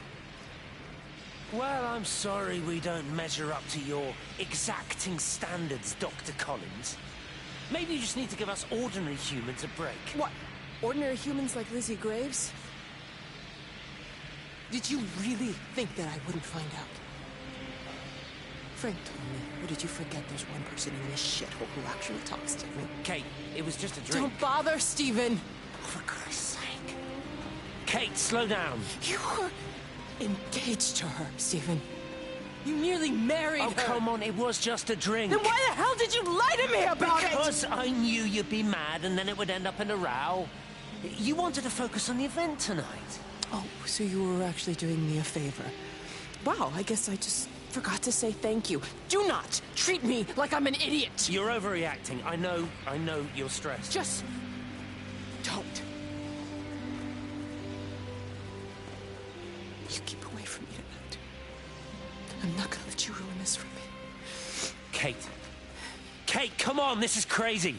Well, I'm sorry we don't measure up to your exacting standards, Dr. Collins. Maybe you just need to give us ordinary humans a break. What? Ordinary humans like Lizzie Graves? Did you really think that I wouldn't find out? Frank told me, or did you forget there's one person in this shithole who actually talks to me? Kate, it was just a drink. Don't bother, Stephen! For Christ's sake. Kate, slow down. You were engaged to her, Stephen. You nearly married her. Oh, come on, it was just a drink. Then why the hell did you lie to me about it? Because I knew you'd be mad and then it would end up in a row. You wanted to focus on the event tonight. Oh, so you were actually doing me a favor. Wow, I guess I just forgot to say thank you. Do not treat me like I'm an idiot. You're overreacting. I know you're stressed. Just don't. You keep away from me tonight. I'm not gonna let you ruin this for me. Kate. Kate, come on, this is crazy.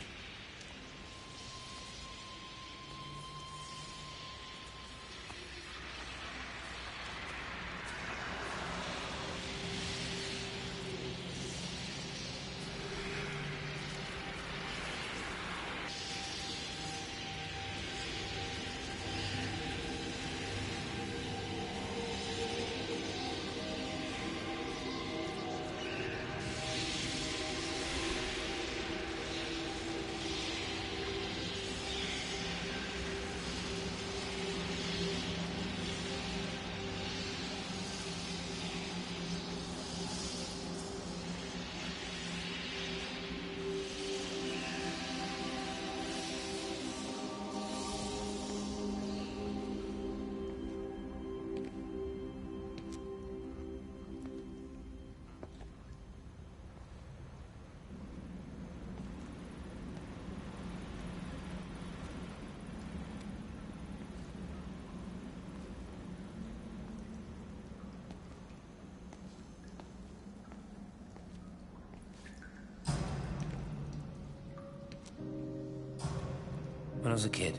was a kid,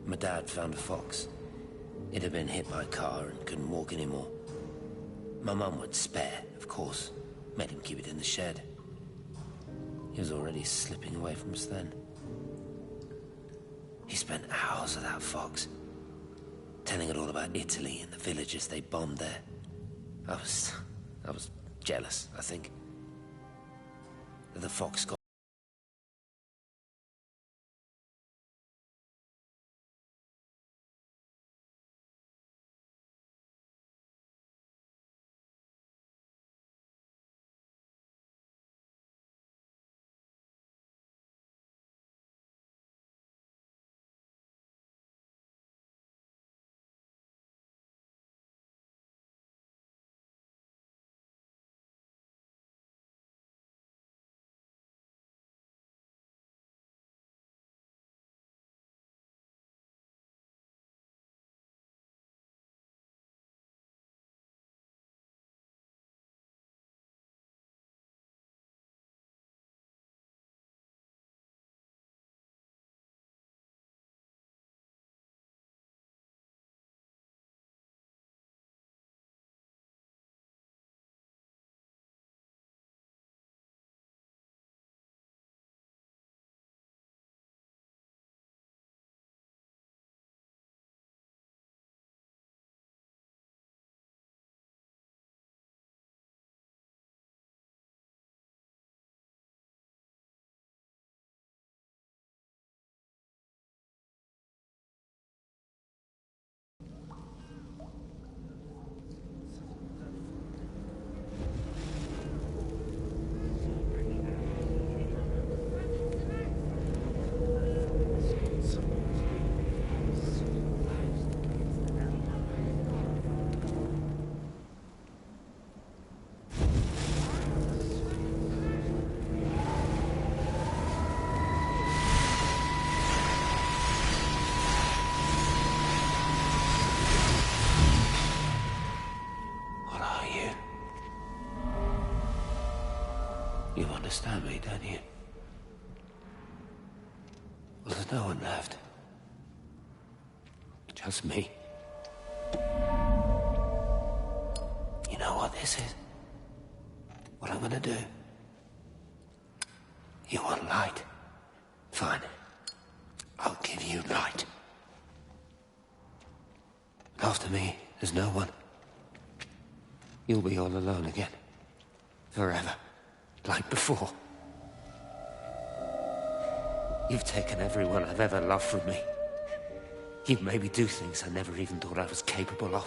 my dad found a fox. It had been hit by a car and couldn't walk anymore. My mum would spare, of course, made him keep it in the shed. He was already slipping away from us then. He spent hours with that fox, telling it all about Italy and the villages they bombed there. I was jealous, I think. The fox got... You understand me, don't you? Well, there's no one left. Just me. You know what this is? What I'm gonna do? You want light? Fine. I'll give you light. After me, there's no one. You'll be all alone again. Forever. Like before. You've taken everyone I've ever loved from me. You've made me do things I never even thought I was capable of.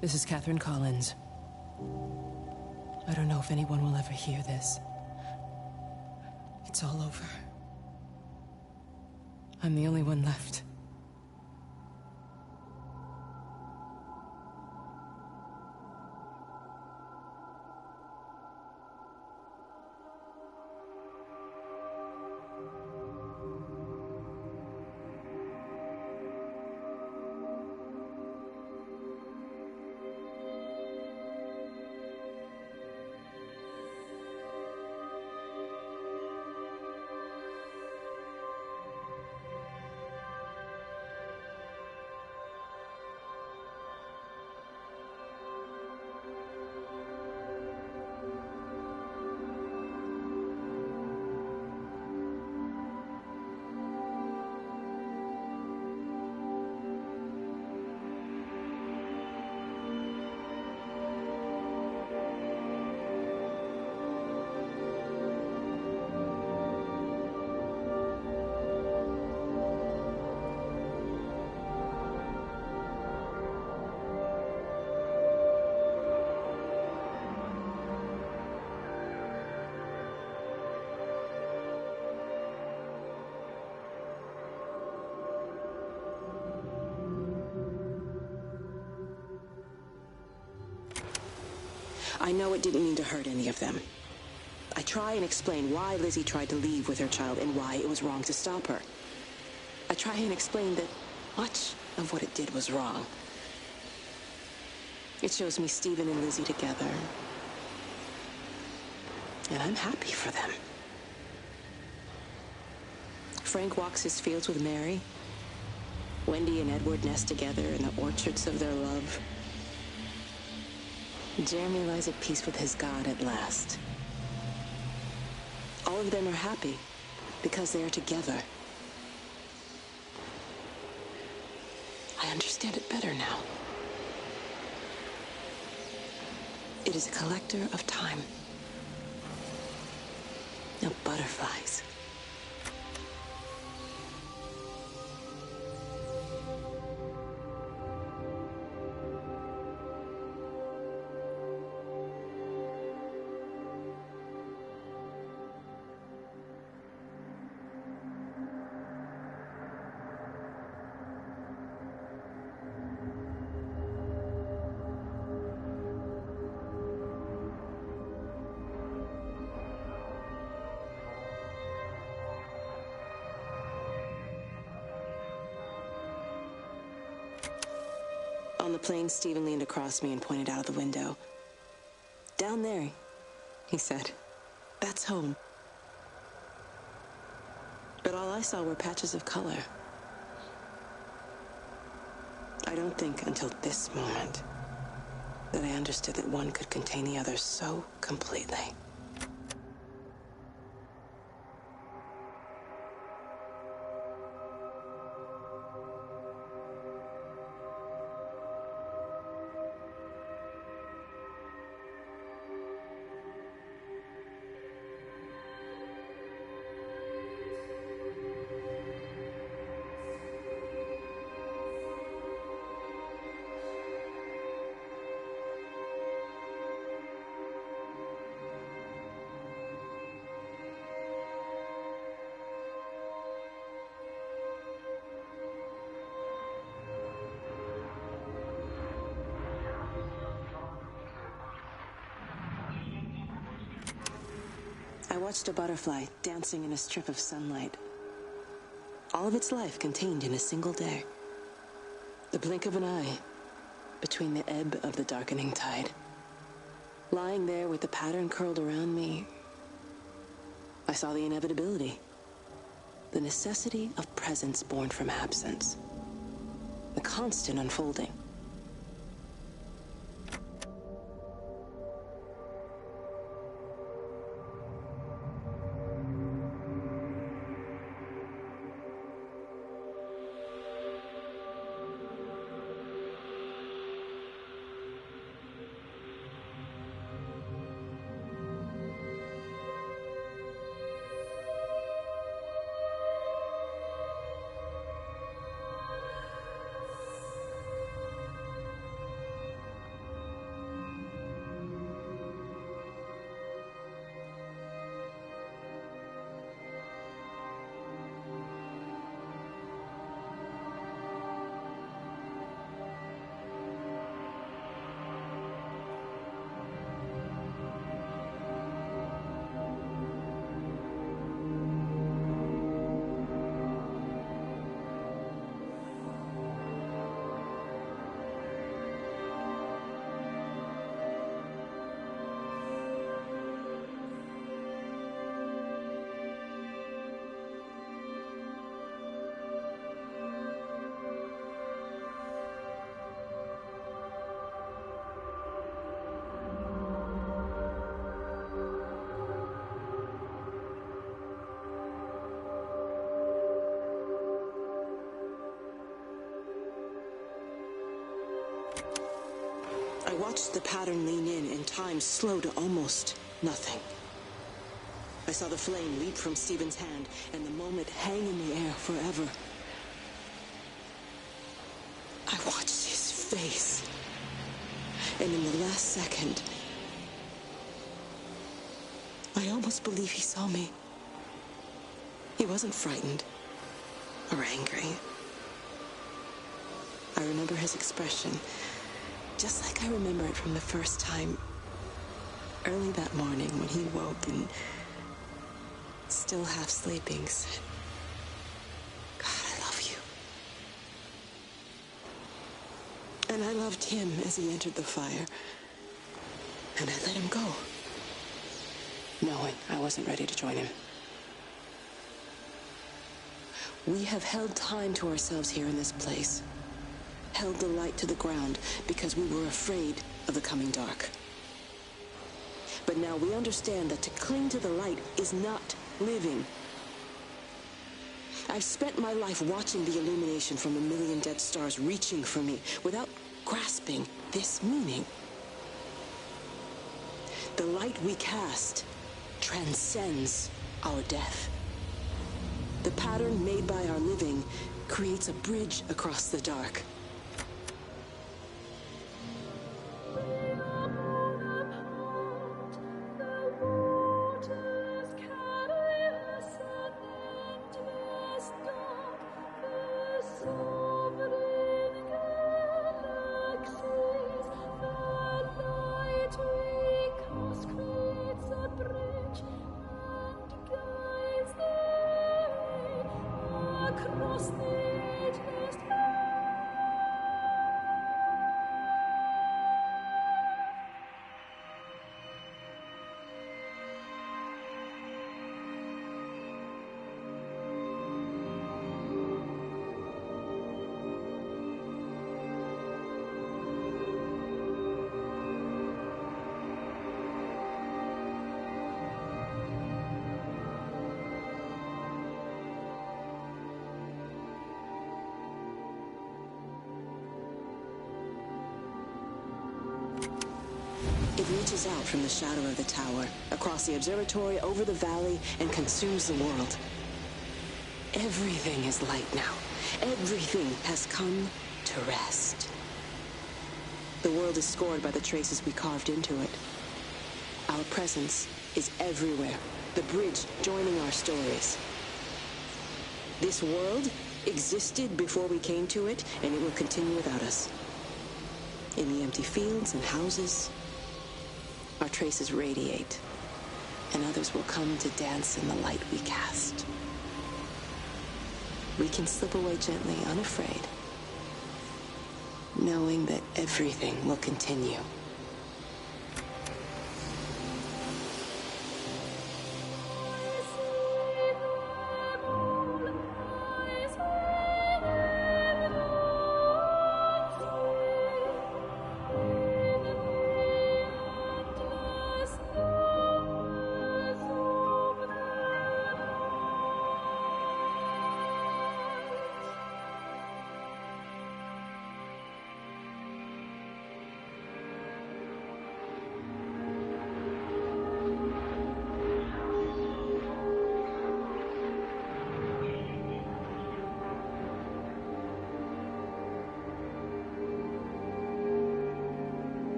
This is Catherine Collins. I don't know if anyone will ever hear this. It's all over. I'm the only one left. I know it didn't mean to hurt any of them. I try and explain why Lizzie tried to leave with her child and why it was wrong to stop her. I try and explain that much of what it did was wrong. It shows me Stephen and Lizzie together. And I'm happy for them. Frank walks his fields with Mary. Wendy and Edward nest together in the orchards of their love. Jeremy lies at peace with his God at last. All of them are happy because they are together. I understand it better now. It is a collector of time. No butterflies. On the plane, Stephen leaned across me and pointed out of the window. "Down there," he said. "That's home." But all I saw were patches of color. I don't think until this moment that I understood that one could contain the other so completely. I watched a butterfly dancing in a strip of sunlight. All of its life contained in a single day. The blink of an eye between the ebb of the darkening tide. Lying there with the pattern curled around me, I saw the inevitability. The necessity of presence born from absence. The constant unfolding. I watched the pattern lean in and time slow to almost nothing. I saw the flame leap from Stephen's hand and the moment hang in the air forever. I watched his face, and in the last second, I almost believe he saw me. He wasn't frightened or angry. I remember his expression, just like I remember it from the first time Early that morning, when he woke and, still half sleeping, said, "God, I love you." And I loved him as he entered the fire. And I let him go, knowing I wasn't ready to join him. We have held time to ourselves here in this place. Held the light to the ground because we were afraid of the coming dark. But now we understand that to cling to the light is not living. I've spent my life watching the illumination from a million dead stars reaching for me without grasping this meaning. The light we cast transcends our death. The pattern made by our living creates a bridge across the dark. It reaches out from the shadow of the tower, across the observatory, over the valley, and consumes the world. Everything is light now. Everything has come to rest. The world is scored by the traces we carved into it. Our presence is everywhere, the bridge joining our stories. This world existed before we came to it, and it will continue without us. In the empty fields and houses, our traces radiate, and others will come to dance in the light we cast. We can slip away gently, unafraid, knowing that everything will continue.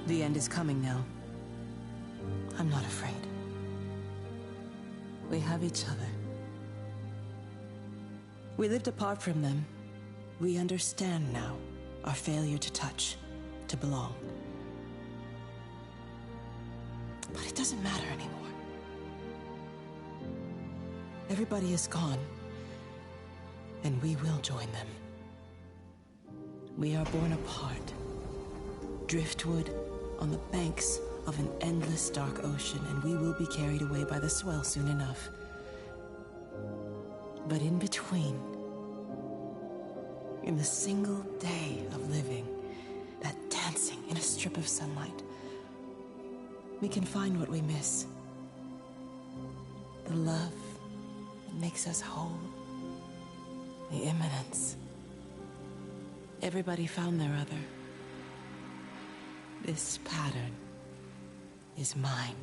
The end is coming now. I'm not afraid. We have each other. We lived apart from them. We understand now our failure to touch, to belong. But it doesn't matter anymore. Everybody is gone. and we will join them. We are born apart, driftwood on the banks of an endless dark ocean, and we will be carried away by the swell soon enough. But in between, in the single day of living, that dancing in a strip of sunlight, we can find what we miss. The love that makes us whole. The imminence. Everybody found their other. This pattern is mine.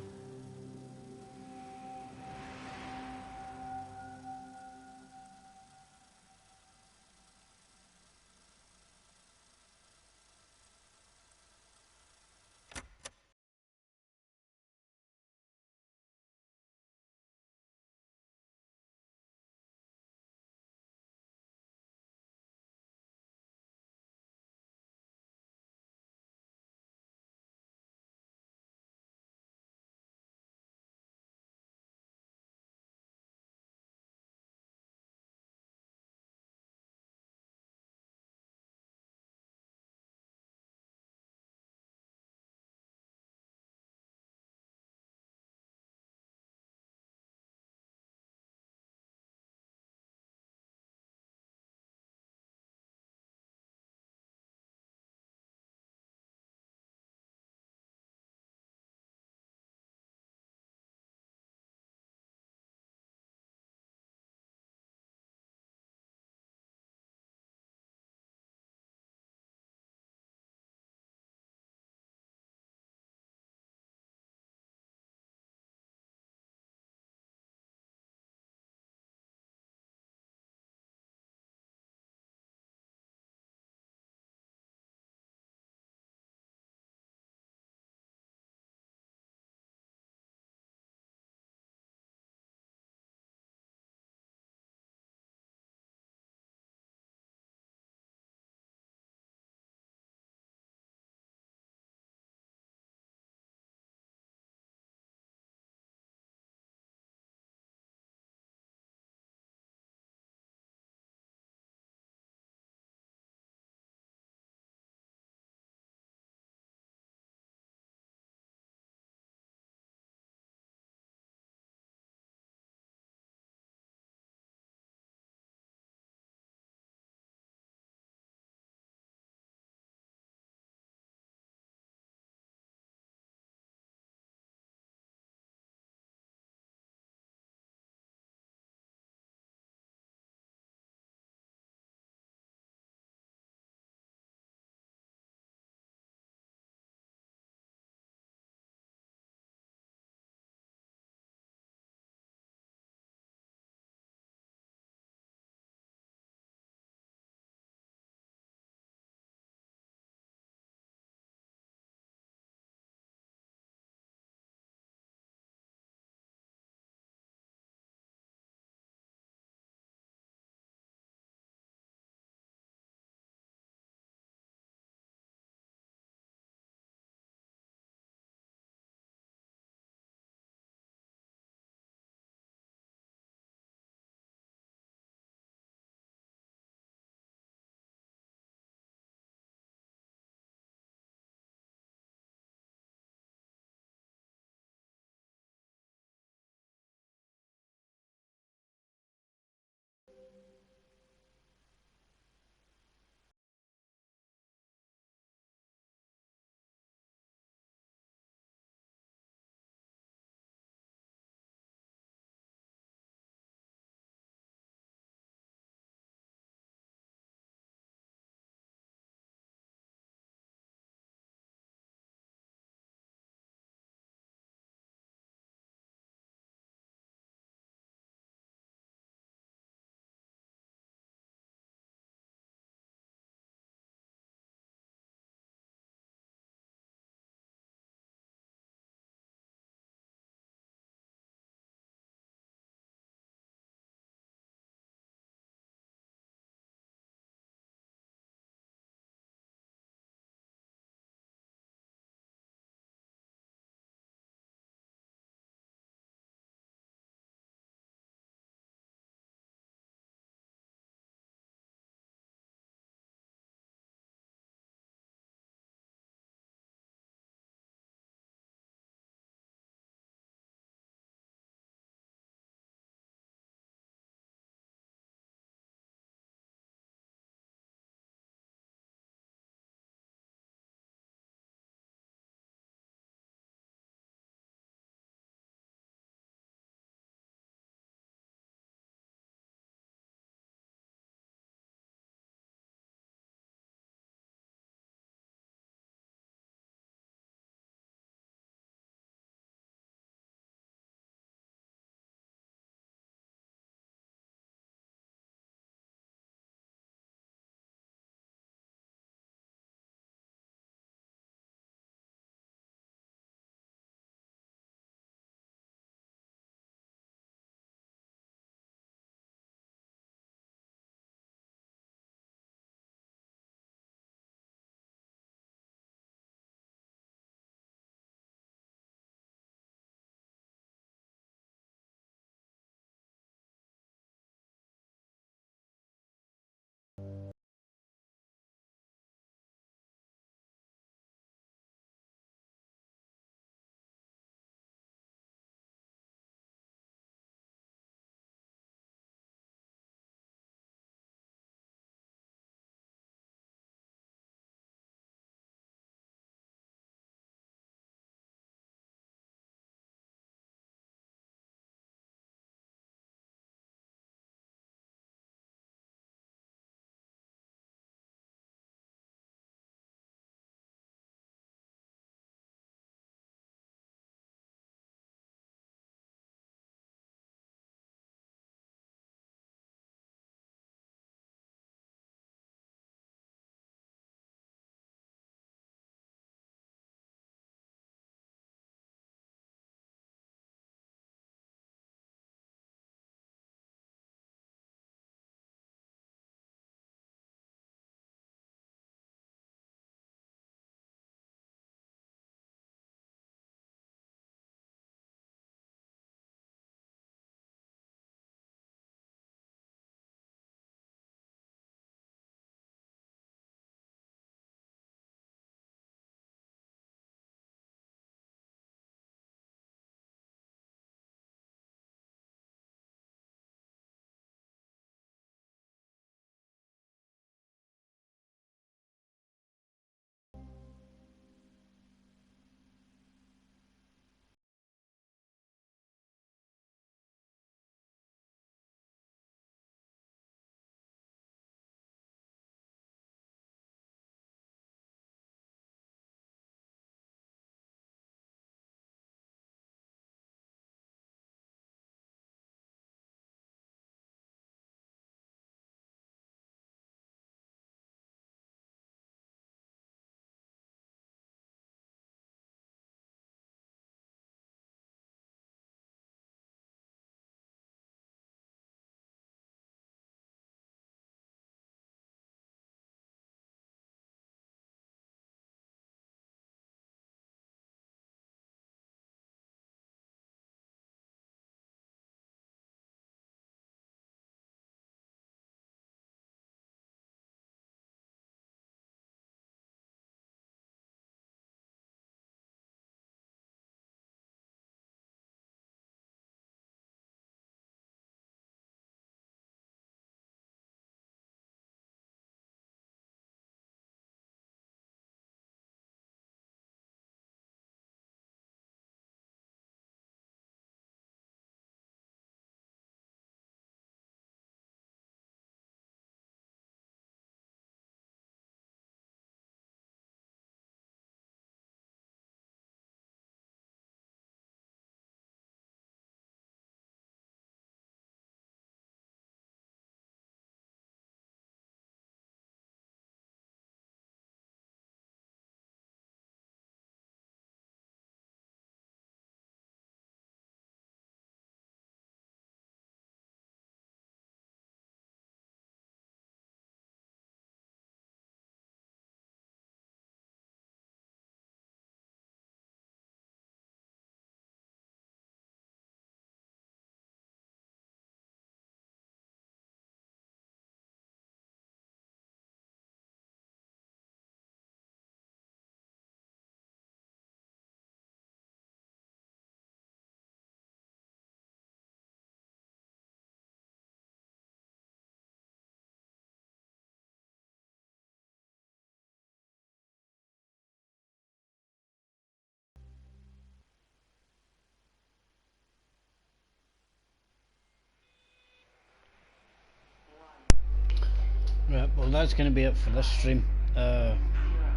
that's going to be it for this stream. I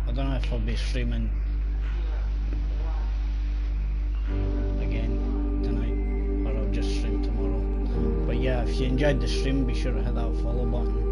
don't know if I'll be streaming again tonight, or I'll just stream tomorrow. But yeah, if you enjoyed the stream, be sure to hit that follow button.